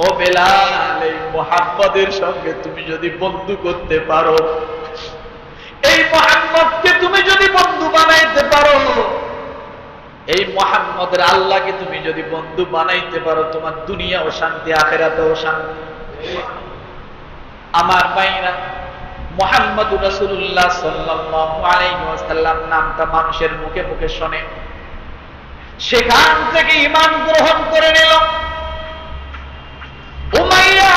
ও বেলাল, এই মুহাম্মদের সঙ্গে তুমি যদি বন্ধু করতে পারো, এই মুহাম্মদকে তুমি যদি বন্ধু বানাইতে পারো, এই মুহাম্মদের আল্লাহকে তুমি যদি বন্ধু বানাইতে পারো, তোমার দুনিয়াও শান্তি, আখিরাতেও শান্তি। আমার ভাইরা, মুহাম্মদুর রাসূলুল্লাহ সাল্লাল্লাহু আলাইহি ওয়াসাল্লাম নামটা মানুষের মুখে মুখে শোনে, সেখান থেকে ঈমান গ্রহণ করে নিল। উমাইয়া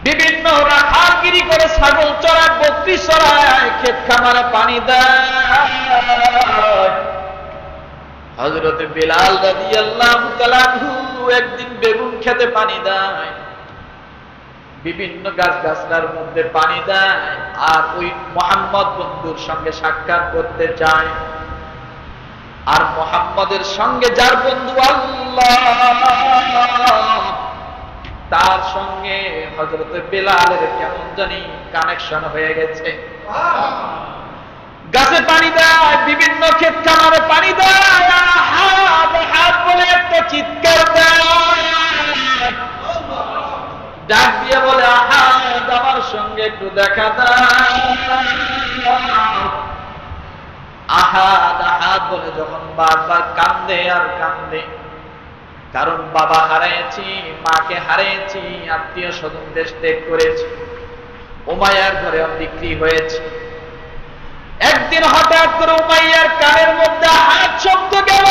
বিভিন্ন রাখালগিরি করে, ছাগল চড়ায়, বকরি চড়ায়, ক্ষেত খামারে পানি দেয়। হযরতে বেলাল রাদিয়াল্লাহু তাআলা আনহু একদিন বেগুন খেতে পানি দেয়। বিভিন্ন গাছগাছলার মধ্যে পানি দেয়, আর ওই মুহাম্মদ বন্ধুর সঙ্গে সাক্ষাৎ করতে যায়। আর মুহাম্মদের সঙ্গে যার বন্ধু আল্লাহ, তার সঙ্গে হযরত বেলালের কেমন জানি কানেকশন হয়ে গেছে। গাছে পানি দেয়, বিভিন্ন ক্ষেত খামারে পানি দেয়, হাত হাত বলে একটা চিৎকার দেয়, ডাক দিয়ে বলে আহাদ আমার সঙ্গে একটু দেখা দাও। আহাদ আহাদ বলে যখন বারবার কান্দে আর কান্দে, কারণ বাবা হারিয়েছি, মাকে হারিয়েছি, আত্মীয় স্বজন দেশ ত্যাগ করেছি, উমাইয়ার ঘরে বিক্রি হয়েছে। একদিন হঠাৎ করে উমাইয়ার কানের মধ্যে হাত শব্দ গেল,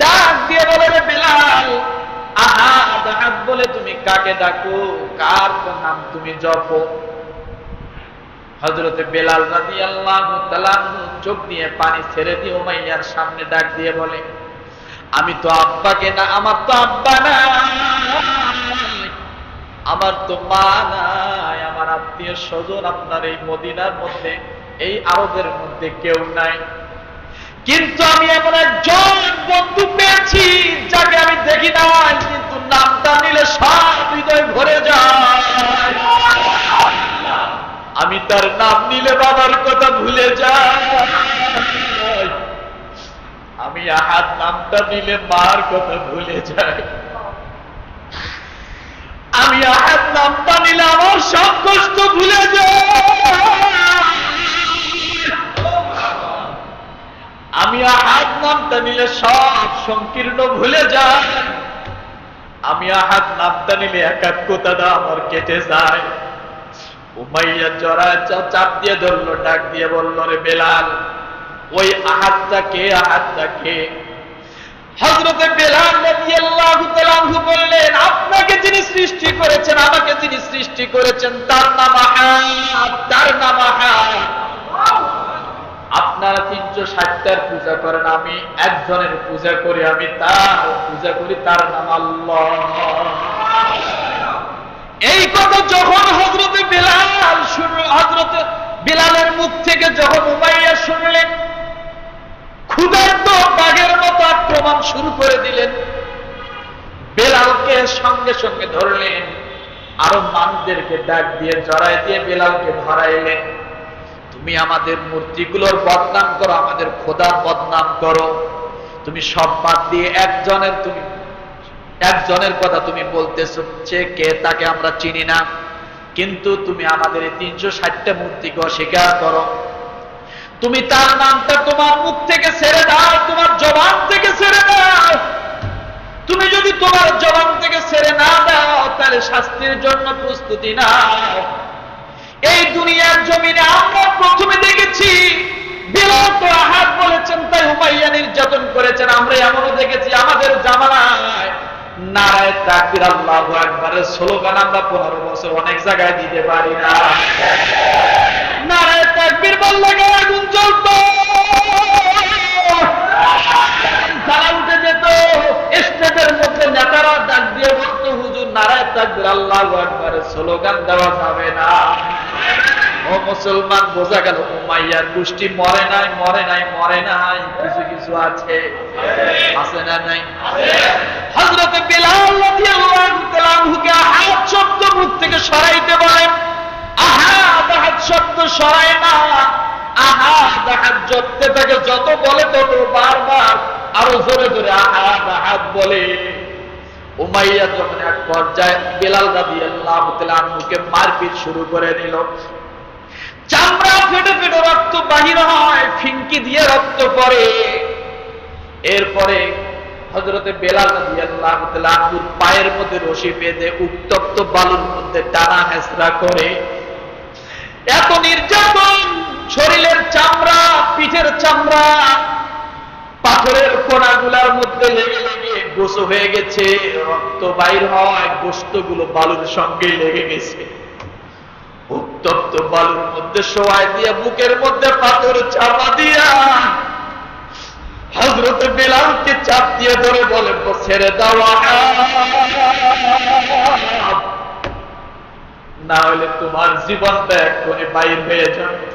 ডাক দিয়ে বলে রে বেলাল, আহাদ আহাদ বলে তুমি কাকে ডাকো, কার নাম তুমি জপো? হযরতে বেলাল রাদিয়াল্লাহু তাআলা চোখ দিয়ে পানি ছেড়ে দিয়ে উমাইয়ার সামনে ডাক দিয়ে বলে, আমি তো আব্বাকে না, আমার তো আব্বা নাই, আমার তো মা নাই, আমার আত্মীয় স্বজন আপনার এই মদিনার মধ্যে, এই আরবের মধ্যে কেউ নাই, কিন্তু আমি এমন একজন বন্ধু পেয়েছি যাকে আমি দেখি নাই, কিন্তু নামটা নিলে সব হৃদয় ভরে যায়। আমি তার নাম নিলে বাবার কথা ভুলে যাই, আমি আহাদ নামটা নিলে মার কথা ভুলে যাই, আমি আহাদ নামটা নিলে আমার সব কষ্ট ভুলে যাই, আমি আহাদ নামটা নিলে সব সংকীর্ণ ভুলে যাই, আমি আহাদ নামটা নিলে একাত্মতাটা আমার কেটে যায়। উমাইয়া জড়ায় চাপ দিয়ে ধরলো, ডাক দিয়ে বলল রে বেলাল, ওই আহাদটা কে, আহাদটা কে? হযরতে বেলাল রাদিয়াল্লাহু তাআলা বললেন, আপনাকে যিনি সৃষ্টি করেছেন, আমাকে যিনি সৃষ্টি করেছেন, তার নাম আহাদ, তার নাম আহাদ। আপনারা 360টার পূজা করেন, আমি একজনের পূজা করি, আমি তার পূজা করি, তার নাম আল্লাহ। এই কথা যখন হযরতে বেলাল শুনলেন, হযরতে বেলালের মুখ থেকে যখন উমাইয়া শুনলেন, ক্ষুধার্ত বাঘের মতো আক্রমণ শুরু করে দিলেন। বেলালকে সঙ্গে সঙ্গে ধরলেন, আরো মানুষদেরকে ডাক দিয়ে জড়ায় দিয়ে বেলালকে ধরাইলেন। তুমি আমাদের মূর্তিগুলোর বদনাম করো, আমাদের খোদার বদনাম করো, তুমি সব বাদ দিয়ে একজনের কথা তুমি বলতেছো, যে কে তাকে আমরা চিনি না, কিন্তু তুমি আমাদের এই 360টা মূর্তিকে অস্বীকার করো। তুমি তার নামটা তোমার মুখ থেকে ছেড়ে দাও, তোমার জবান থেকে ছেড়ে দাও। তুমি যদি তোমার জবান থেকে ছেড়ে না দাও, তাহলে শাস্তির জন্য প্রস্তুতি নাও। এই দুনিয়ার জমিনে আমরা প্রথমে দেখেছি বেলাল তো আহাদ বলেছেন, তাই উমাইয়া নির্যাতন করেছেন। আমরা এমনও দেখেছি আমাদের জামানায় নারায়ে তাকবীর আল্লাহু আকবারের স্লোগান আমরা 15 বছর অনেক জায়গায় দিতে পারি না। নারায়ে তাকবীর বললে আগুন জ্বলতো, তারা উঠে যেত, স্টেজের মধ্যে নেতারা ডাক দিয়ে বলতো, হুজুর নারায়ে তাকবীর আল্লাহু আকবারের স্লোগান দেওয়া যাবে না। ও মুসলমান, বোঝা গেল উমাইয়ার গোষ্ঠী মরে নাই, মরে নাই, মরে নাই, কিছু কিছু আছে, আছে না নাই? হযরতে বেলাল রাদিয়াল্লাহু তাআলা আনহুকে আহাদ শব্দ মুখ থেকে সরাইতে বলেন। আহাদ আহাদ শব্দ সরায় না, আহাদ আহাদ জপতে থাকে, যত বলে তত বারবার আরো জোরে জোরে আহাদ আহাদ বলে। উমাইয়া যখন এক পর্যায়ে বেলাল রাদিয়াল্লাহু তাআলা আনহুকে মারপিট শুরু করে দিল, চামড়া ফেটে ফেটে রক্ত বাহির হয়, ফিনকি দিয়ে রক্ত পড়ে। এরপরে হযরতে বেলাল রাদিয়াল্লাহু তাআলা আনহুর পায়ের মধ্যে রশি বেঁধে উত্তপ্ত বালুর মধ্যে টানা হেঁচড়া করে, এত নির্যাতন, শরীরের চামড়া, পিঠের চামড়া পাথরের কোনাগুলার মধ্যে লেগে লেগে গোসো হয়ে গেছে, রক্ত বাইর হয়, গোশতগুলো বালুর সঙ্গে লেগে গেছে। উত্তপ্ত বালুর মধ্যে শোয়াই দিয়ে বুকের মধ্যে পাথর চাপা দিয়া হযরত বেলালকে চাপ দিয়ে ধরে বলে, ছেড়ে দাও আহাদ, না হলে তোমার জীবনটা এক্ষুনি বাইর হয়ে যাবে।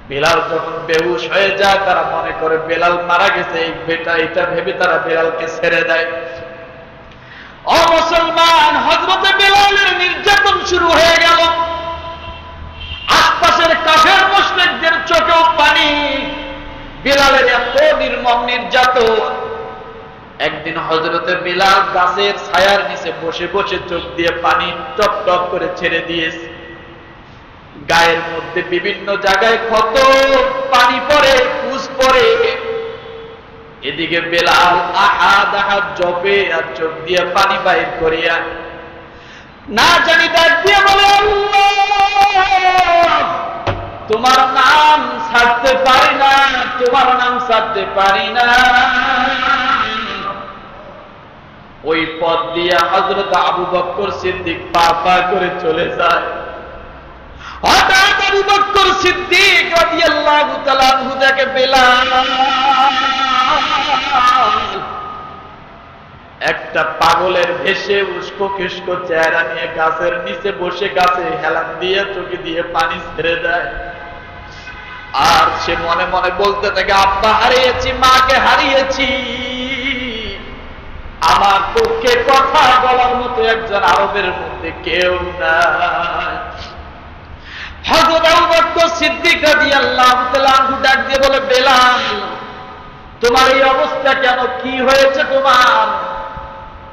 বেলাল যখন বেহুশ হয়ে যায়, তারা মনে করে বেলাল মারা গেছে, এটা ভেবে তারা বেলালকে ছেড়ে দেয়। ও মুসলমান, হযরতে বেলালের নির্যাতন শুরু হয়ে গেল। আশপাশের কাফের মুশরিকদের চোখেও পানি। বেলালের এত নির্মম নির্যাতন। একদিন হযরতে বেলাল গাছের ছায়ার নিচে বসে বসে চোখ দিয়ে পানি টপ টপ করে ছেড়ে দিয়েছে। গায়ের মধ্যে বিভিন্ন জায়গায় ক্ষত, পানি পড়ে, পুষ পড়ে। এদিকে বেলাল আহাদ আহাদ জপে আর চোখ দিয়ে পানি বাইর করিয়া না জানি ডাক দিয়ে বলে, আল্লাহ, তোমার নাম ছাড়তে পারি না, তোমার নাম ছাড়তে পারি না। ওই পথ দিয়ে হযরত আবু বকর সিদ্দিক পা পা করে চলে যায়। হঠাৎ আবু বকর সিদ্দিক রাদিয়াল্লাহু তাআলা আনহু দেখে বেলাল একটা পাগলের ভেসে উস্কো খিস্কো চেহারা নিয়ে গাছের নিচে বসে গাছে হেলান দিয়ে চোখে দিয়ে পানি ছেড়ে দেয়। আর সে মনে মনে বলতে থাকে, আব্বা হারিয়েছি, মাকে হারিয়েছি, আমার পক্ষে কথা বলার মতো একজন আরবের মধ্যে কেউ নাই। হযরত আবু বকর সিদ্দিক রাদিয়াল্লাহু তাআলা আনহু ডাক দিয়ে বলে, বেলাল, তোমার এই অবস্থা কেন, কি হয়েছে তোমার?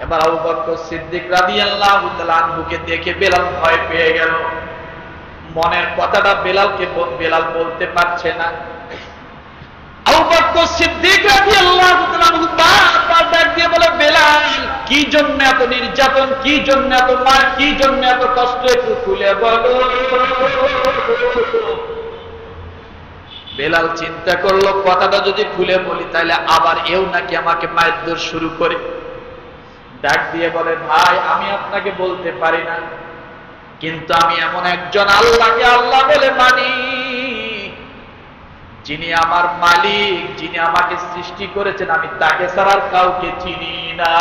এবার আবু বকর সিদ্দিক রাদিয়াল্লাহু তাআলা আনহুকে দেখে বেলাল ভয় পেয়ে গেল। মনের কথাটা বেলাল বলতে পারছে না। আবু বকর সিদ্দিক রাদিয়াল্লাহু তাআলা আনহু বারবার ডাক দিয়ে বলে, বেলাল, কি জন্য এত নির্যাতন, কি জন্য এত মার, কি জন্য এত কষ্ট, একটু খুলে বলো। বেলাল চিন্তা করলো, কথাটা যদি খুলে বলি তাহলে আবার এও নাকি আমাকে মারধর শুরু করে। ডাক দিয়ে বলে, ভাই, আমি আপনাকে বলতে পারি না, কিন্তু আমি এমন একজন আল্লাহকে আল্লাহ বলে মানি, যিনি আমার মালিক, যিনি আমাকে সৃষ্টি করেছেন, আমি তাকে ছাড়া আর কাউকে চিনি না।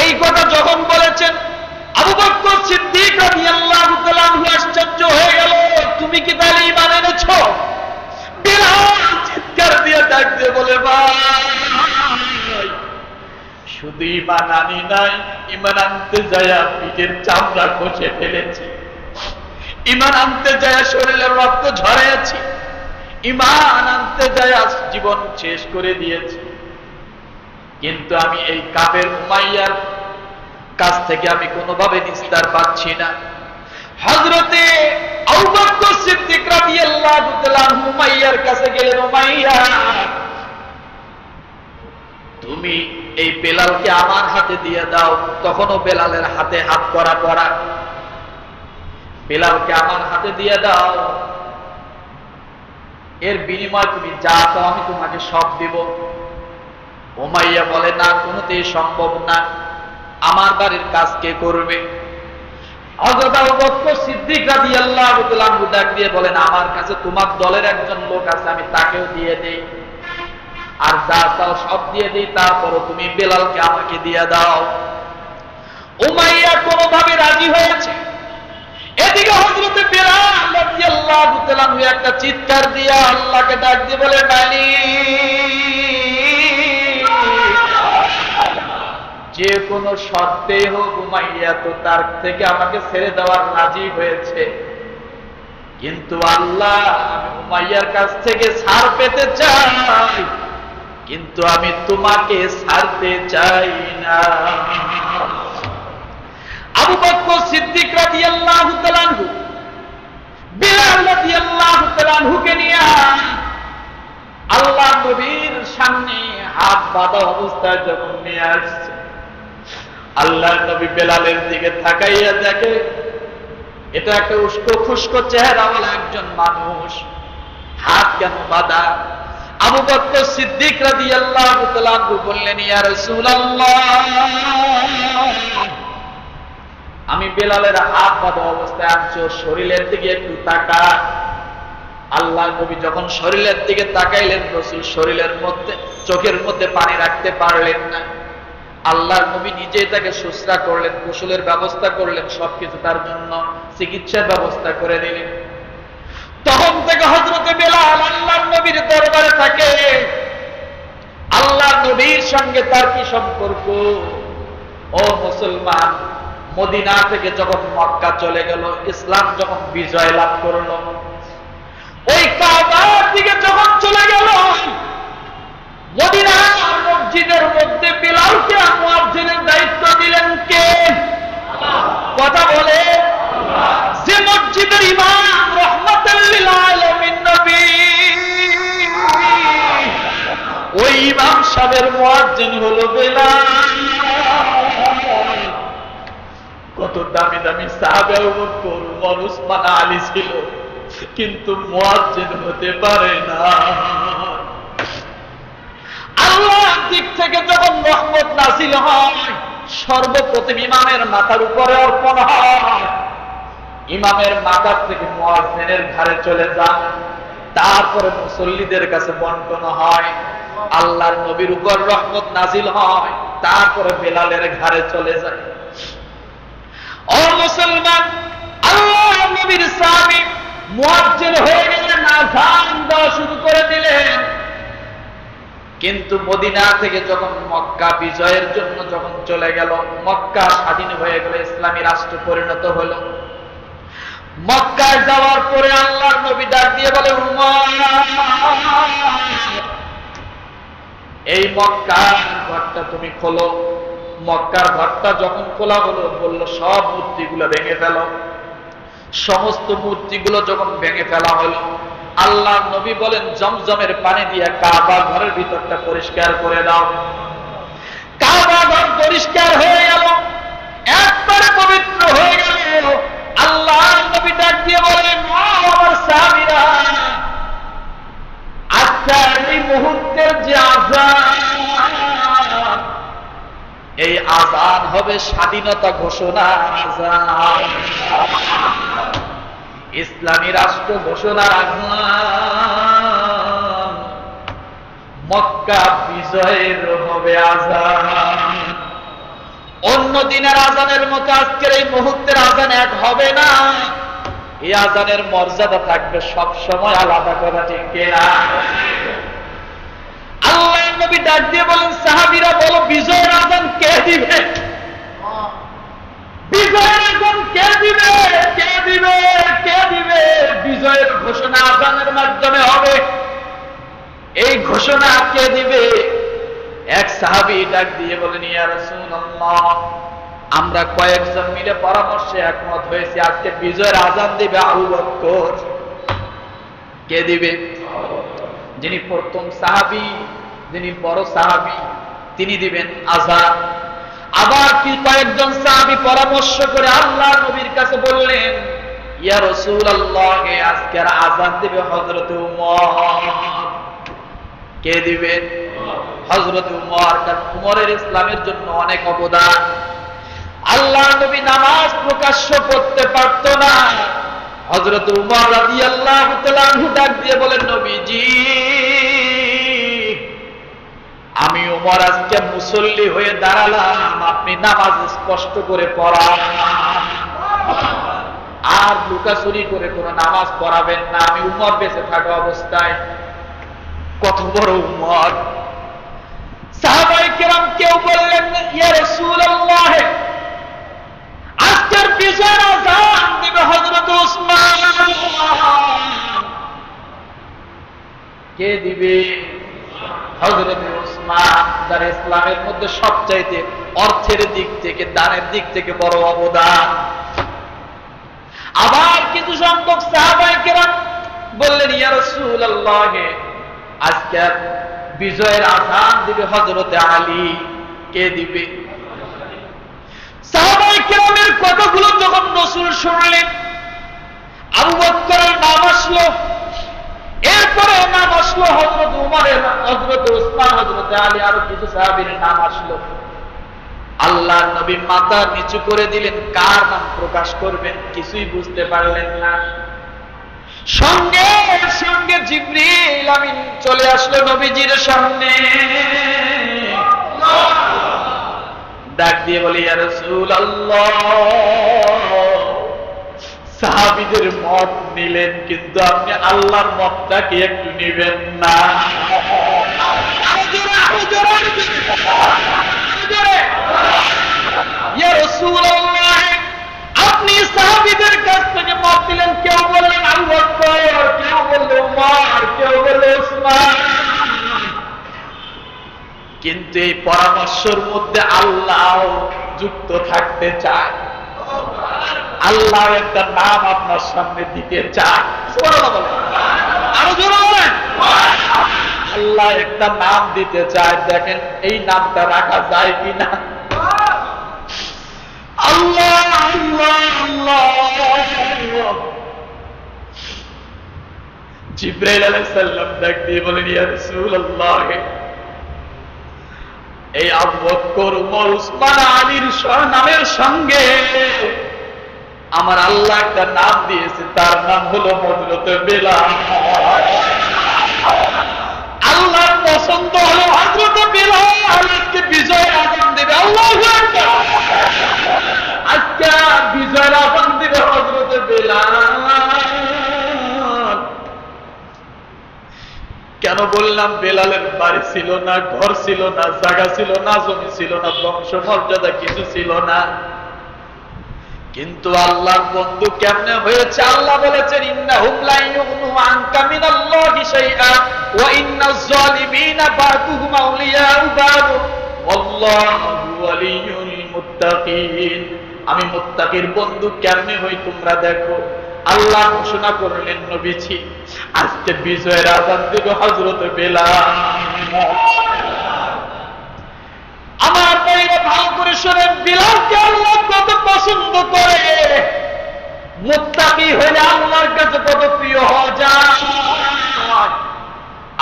এই কথা যখন বলেছেন, আবু বকর সিদ্দিক রাদিয়াল্লাহু তাআলা আনহু আশ্চর্য হয়ে গেল। তুমি কি তাহলে ঈমান এনেছো? বেলাল চিৎকার দিয়ে ডাক দিয়ে বলে, ভাই, শুধু ঈমান আনি নাই, ঈমান আনতে যায়া পিঠের চামড়া খসে ফেলেছি, ঈমান আনতে যায় শরীরের রক্ত ঝরাইয়াছি, ঈমান আনতে যায় জীবন শেষ করে দিয়েছি। কিন্তু আমি এই কাফের উমাইয়ার কাছ থেকে আমি কোনোভাবে নিস্তার পাচ্ছি না। হযরতে আবু বকর সিদ্দিক রাদিয়াল্লাহু তাআলা আনহু উমাইয়ার কাছে গেলেন। উমাইয়া, তুমি এই বেলালকে আমার হাতে দিয়ে দাও। তখনও বেলালের হাতে হাত করা পড়া। বেলালকে আমার হাতে দিয়ে দাও, এর বিনিময়ে তুমি যা চাও আমি তোমাকে সব দিব। উমাইয়া বলে, না, কোনোতেই সম্ভব না, আমার বাড়ির কাজ কে করবে? হযরত আবু বকর সিদ্দিক রাদিয়াল্লাহু তাআলা আনহু ডাক দিয়ে বলেন, আমার কাছে তোমার দলের একজন লোক আছে, আমি তাকেও দিয়ে দেই, আর যা চাও সব দিয়ে দেই, তারপরও তুমি বেলালকে আমাকে দিয়ে দাও। উমাইয়া কোনোভাবে রাজি হয়েছে। এদিকে হযরতে বেলাল রাদিয়াল্লাহু তাআলা আনহু একটা চিৎকার দিয়ে আল্লাহকে ডাক দিয়ে বলে, মালিক, যে কোনো শর্তেই হোক উমাইয়া তো তার থেকে আমাকে ছেড়ে দেওয়ার রাজি হয়েছে, কিন্তু আল্লাহ, আমি উমাইয়ার কাছ থেকে ছাড় পেতে চাই, কিন্তু আমি তোমাকে ছাড়তে চাই না। আবু বকর সিদ্দিক রাদিয়াল্লাহু তাআলা আনহু বেলাল রাদিয়াল্লাহু তাআলা আনহুকে নিয়ে আল্লাহ নবীর সামনে হাত বাঁধা অবস্থায় যখন নিয়ে আসছে, আল্লাহ নবী বেলালের দিকে তাকাইয়া দেখে এটা একটা উস্কো খুস্কো চেহারাওয়ালা একজন মানুষ, হাত কেন বাঁধা? আবু বকর সিদ্দিক রাদিয়াল্লাহু তাআলা আনহু বললেন, ইয়া রাসূলুল্লাহ, আমি বেলালের হাত বাঁধা অবস্থায় আনছি, ওর শরীরের দিকে একটু তাকা। আল্লাহ নবী যখন শরীরের দিকে তাকাইলেন, রাসূল শরীরের মধ্যে, চোখের মধ্যে পানি রাখতে পারলেন না। আল্লাহর নবী নিজেই তাকে শুশ্রা করলেন, গোসলের ব্যবস্থা করলেন, সবকিছু তার জন্য চিকিৎসার ব্যবস্থা করে দিলেন। তখন থেকে হযরতে বেলাল আল্লাহর নবীর দরবারে থাকে। আল্লাহর নবীর সঙ্গে তার কি সম্পর্ক? ও মুসলমান, মদিনা থেকে যখন মক্কা চলে গেল, ইসলাম যখন বিজয় লাভ করলো, ওই কাবার দিকে যখন চলে গেল, মদিনার মসজিদের মধ্যে বেলালকে মুয়াজ্জিনের দায়িত্ব দিলেন কে? কথা বলে। যে মসজিদের ইমাম রাহমাতুল লিল আলামিন নবী, ওই ইমাম সাহেবের মুয়াজ্জিন হলো বেলাল। কত দামি দামি সাহাবা আবু বকর, ওমর, উসমান, আলী ছিল, কিন্তু মুয়াজ্জিন হতে পারে না। আল্লাহর দিক থেকে যখন রহমত নাযিল হয়, সর্বপ্রথম ইমামের মাথার উপরে অর্পণ হয়। ইমামের মাথার থেকে মুয়াজ্জিনের ঘাড়ে চলে যায়, তারপরে মুসল্লিদের কাছে বন্টন হয়। আল্লাহর নবীর উপর রহমত নাযিল হয়, তারপরে বেলালের ঘাড়ে চলে যায়। ও মুসলমান, আল্লাহর নবীর সাহাবী মুয়াজ্জিন হয়ে গেলেন, আযান দেওয়া শুরু করে দিলেন। কিন্তু মদিনা থেকে যখন মক্কা বিজয়ের জন্য যখন চলে গেল, মক্কা স্বাধীন হয়ে গেল, ইসলামী রাষ্ট্র পরিণত হলো। মক্কায় যাওয়ার পরে আল্লাহর নবী ডাক দিয়ে বলে, উমর, এই মক্কার ঘরটা তুমি খোলো। মক্কার ঘরটা যখন খোলা হলো, বলল সব মূর্তিগুলো ভেঙে ফেলো। সমস্ত মূর্তিগুলো যখন ভেঙে ফেলা হলো, আল্লাহর নবী বলেন, জমজমের পানি দিয়ে কাবা ঘরের ভিতরটা পরিষ্কার করে দাও। কাবা ঘর পরিষ্কার হয়ে গেল, একবারে পবিত্র হয়ে গেল। আল্লাহর নবী ডাক দিয়ে বলেন, আমার সাহাবীরা, আজকে এই মুহূর্তের যে আযান, এই আযান হবে স্বাধীনতা ঘোষণার আযান, ইসলামী রাষ্ট্র ঘোষণার আযান, মক্কা বিজয়ের হবে আযান। অন্য দিনের আযানের মতো আজকের এই মুহূর্তের আযান এক হবে না। এই আযানের মর্যাদা থাকবে সব সময় আলাদা করা, ঠিক কিনা? আল্লাহর নবী ডাক দিয়ে বলেন, সাহাবীরা বলো, বিজয়ের আযান কে দিবে? বিজয়ের আযান কে দিবে? কে দিবে? কে দিবে? বিজয়ের ঘোষণা আযানের মাধ্যমে হবে। এই ঘোষণা কে দিবে? এক সাহাবী ডাক দিয়ে বলেন, ইয়া রাসূলুল্লাহ, আমরা কয়েকজন মিলে পরামর্শে একমত হয়েছি, আজকে বিজয়ের আযান দিবে আবু বকর। কে দিবে? যিনি প্রথম সাহাবী, যিনি বড় সাহাবী, তিনি দিবেন আযান। আবার কি কয়েকজন সাহাবী পরামর্শ করে আল্লাহর নবীর কাছে বললেন, ইয়া রাসূলুল্লাহ, আজকের আযান দিবে হযরত উমর। কে দিবেন? হযরত উমর। কারণ উমরের ইসলামের জন্য অনেক অবদান। আল্লাহর নবী নামাজ প্রকাশ্য করতে পারত না। হযরত উমর রাদিয়াল্লাহু তাআলা আনহু ডাক দিয়ে বলেন, নবীজি, আমি উমর আজকে মুসল্লি হয়ে দাঁড়ালাম, আপনি নামাজ স্পষ্ট করে পড়ান, আর লুকাচুরি করে কোনো নামাজ পড়াবেন না, আমি উমর বেঁচে থাকা অবস্থায়। কত বড় উমর! সাহাবায়ে কেরাম কেউ বললেন, ইয়া রাসূলুল্লাহ, আজকের বিজয়ের আযান দিবে হযরত উসমান। কে দিবে? হযরত উসমান, যার ইসলামের মধ্যে সবচাইতে অর্থের দিক থেকে, দানের দিক থেকে বড় অবদান। আবার কিছু সংখ্যক সাহাবায়ে কেরাম বললেন, ইয়া রাসূলুল্লাহ, আজকের বিজয়ের আযান দিবে হযরত আলী। কে দিবে? সাহাবায়ে কেরামের কথাগুলো যখন রাসূল শুনলেন, আবু বকরের নাম আসলো, এরপরে নাম আসলো হযরত উমরের, হযরত উসমান, হযরত আলী, আরো কিছু সাহাবীর নাম আসলো। আল্লাহর নবী মাথা নিচু করে দিলেন, কার নাম প্রকাশ করবেন কিছুই বুঝতে পারলেন না। সঙ্গে সঙ্গে জিবরিল আমিন চলে আসলো নবীজির সামনে। ডাক দিয়ে বলি, ইয়া রাসূলুল্লাহ, সাহাবীদের মত নিলেন, কিন্তু আপনি আল্লাহর মতটাকে একটু নিবেন না। ইয়া রাসূলুল্লাহ, আপনি সাহাবীদের কাছ থেকে মত দিলেন, কেউ বললেন আবু বকর, কেউ বললেন ওমর, কেউ বললেন উসমান, কিন্তু এই পরামর্শের মধ্যে আল্লাহ যুক্ত থাকতে চায়। আল্লাহ একটা নাম আপনার সামনে দিতে চায়। আরো জোরে বলেন, আল্লাহ একটা নাম দিতে চায়। দেখেন এই নামটা রাখা যায় কিনা। আল্লাহ আল্লাহ আল্লাহ। জিবরাইল আলাইহিস সালাম ডাক দিয়ে বলেন, ইয়া রাসূলুল্লাহ, এই আবু বকর, উমর, উসমান, আলীর নামের সঙ্গে আমার আল্লাহ একটা নাম দিয়েছে, তার নাম হলো হযরত বেলাল। আল্লাহর পছন্দ হলো হযরত বেলাল। আজকে বিজয়ের আযান দেবে, আল্লাহু আকবার। আজকে বিজয়ের আযান দেবে হযরত বেলাল। কেন বললাম? বেলালের বাড়ি ছিল না, ঘর ছিল না, জায়গা ছিল না, জমি ছিল না, বংশ মর্যাদা কিছু ছিল না, কিন্তু আল্লাহর বন্ধু কেমনে হয়েছে? আল্লাহ বলেছেন, ইন্নাহুম লা ইউগনু আনকা মিনাল্লাহি শাইআ ওয়া ইন্নাজ জালিমিনা বা'দুহুম আউলিয়াউ বা'দ ওয়াল্লাহু ওয়ালিয়ুল মুত্তাকিন। আমি মুত্তাকির বন্ধু কেমনে হই তোমরা দেখো। আল্লাহ ঘোষণা করলেন, নবীজি আজকে বিজয়ের আযান দিবে হযরত বেলাল। আমার ভাইরা ভালো করে শোনেন, বেলালকে আল্লাহ কত পছন্দ করে। মুত্তাকি হলে আল্লাহর কাছে কত প্রিয় হওয়া যায়।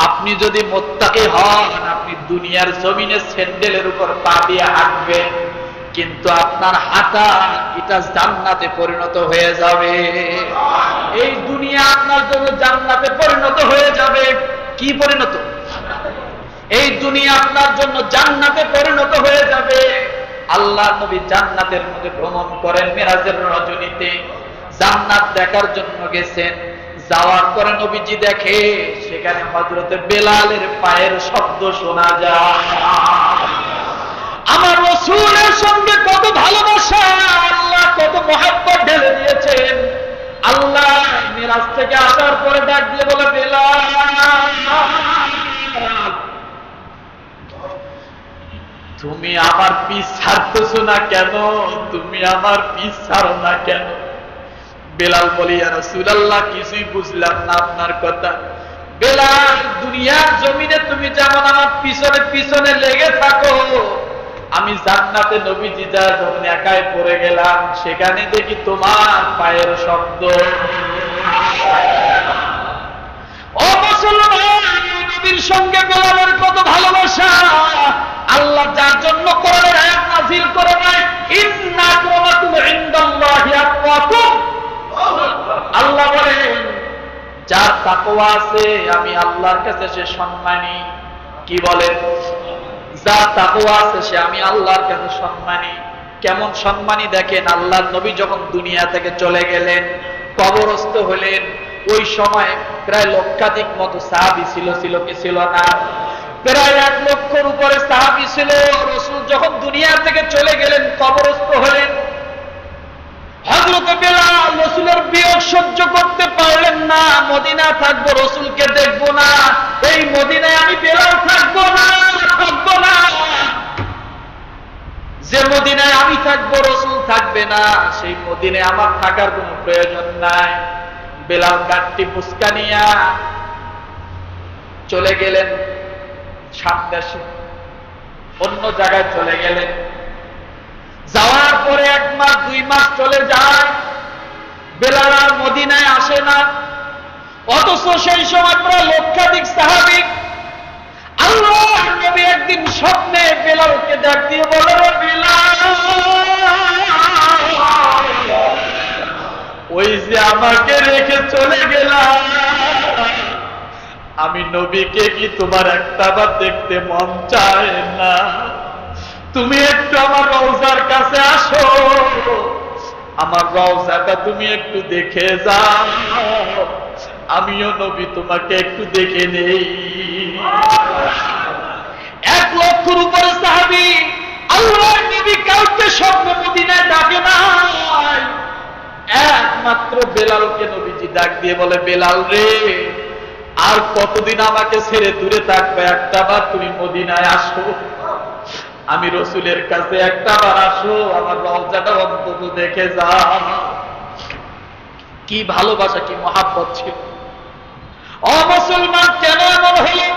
আপনি যদি মুত্তাকি হন, আপনি দুনিয়ার জমিনে স্যান্ডেলের উপর পা দিয়ে হাঁটবেন, কিন্তু আপনার হাঁটা এটা জান্নাতে পরিণত হয়ে যাবে। এই দুনিয়া আপনার জন্য জান্নাতে পরিণত হয়ে যাবে। কি পরিণত? এই দুনিয়া আপনার জন্য জান্নাতে পরিণত হয়ে যাবে। আল্লাহ নবী জান্নাতের মধ্যে ভ্রমণ করেন মেরাজের রজনীতে, জান্নাত দেখার জন্য গেছেন। যাওয়ার পরে নবীজি দেখে সেখানে হযরত বেলালের পায়ের শব্দ শোনা যায়। আমার রাসূলের সঙ্গে কত ভালোবাসা, আল্লাহ কত মহব্বত ঢেলে দিয়েছেন। আল্লাহ মিরাজ থেকে আসার পরে ডাক দিয়ে বলে, বেলাল তুমি আমার পিছ ছাড়তেছো না কেন? তুমি আমার পিছ ছাড়ো না কেন? বেলাল বলি, ইয়া রাসূলুল্লাহ, কিছুই বুঝলাম না আপনার কথা। বেলাল, দুনিয়ার জমিনে তুমি যেমন আমার পিছনে পিছনে লেগে থাকো, আমি জান্নাতে নবীজি যা যখন একাই পড়ে গেলাম, সেখানে দেখি তোমার পায়ের শব্দ। ও মুসলমান, নবীর সঙ্গে বেলালের কত ভালোবাসা। আল্লাহ যার জন্য কোরআনের আয়াত নাযিল করে নাই, ইন্না আক্রামাকুম ইনদাল্লাহি আতকাকুম। আল্লাহ বলেন, যার তাকওয়া আছে আমি আল্লাহর কাছে সে সম্মানী। কি বলেন? যার তাকওয়া আছে সে আমি আল্লাহর কাছে সম্মানী। কেমন সম্মানী দেখেন। আল্লাহর নবী যখন দুনিয়া থেকে চলে গেলেন, কবরস্থ হলেন, ওই সময় প্রায় লক্ষাধিক মতো সাহাবী ছিল। ছিল কি ছিল না? প্রায় 1 লক্ষর উপরে সাহাবী ছিল। রাসূল যখন দুনিয়া থেকে চলে গেলেন, কবরস্থ হলেন, হযরত বেলাল রাসূলের বিয়োগ সহ্য করতে পারলেন না। মদিনা থাকবো, রাসূলকে দেখবো না, এই মদিনায় আমি বেলাল থাকবো না, থাকবো না। যে মদিনায় আমি থাকবো রাসূল থাকবে না, সেই মদিনায় আমার থাকার কোনো প্রয়োজন নাই। বেলাল গাঁটটি বুসকা নিয়া চলে গেলেন শাম দেশে, অন্য জায়গায় চলে গেলেন। যাওয়ার পরে 1 মাস 2 মাস চলে যায়, বেলাল আর মদিনায় আসে না। অথচ সেই সময় প্রায় লক্ষাধিক সাহাবী। আল্লাহর নবী একদিন স্বপ্নে বেলালকে ডাক দিয়ে বলে, বেলাল, ওই যে আমাকে রেখে চলে গেলাম, আমি নবীকে কি তোমার একটাবার দেখতে মন চায় না? তুমি একটু আমার রওজার কাছে আসো, আমার রওজাটা তুমি একটু দেখে যাও, আমিও নবী তোমাকে একটু দেখে নেই। 1 লক্ষের উপরে সাহাবী, আল্লাহর নবী কাউকে স্বপ্নে মদিনায় ডাকে নাই, একমাত্র বেলালকে নবীজি ডাক দিয়ে বলে, বেলাল রে, আর কতদিন আমাকে ছেড়ে দূরে থাকবে, একটা বার তুমি মদিনায় আসো, আমি রসুলের কাছে একটা বার আসো, আমার রওজাটা অন্তত দেখে যাও। কি ভালোবাসা, কি মহাব্বত ছিল। ও মুসলমান, কেন এমন হলো,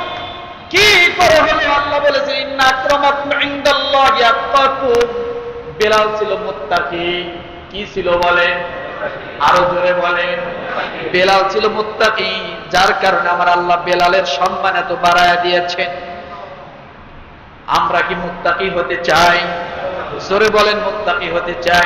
কি করে হলো? আল্লাহ বলেছে, ইন্না আক্রামাকুম ইনদাল্লাহি আতকাকুম। বেলাল ছিল মুত্তাকি। কি ছিল বলেন? আরো জোরে বলেন। বেলাল ছিল মুত্তাকি, যার কারণে আমার আল্লাহ বেলালের সম্মান এত বাড়ায়া দিয়েছেন। আমরা কি মুত্তাকি হতে চাই? জোরে বলেন, মুত্তাকি হতে চাই।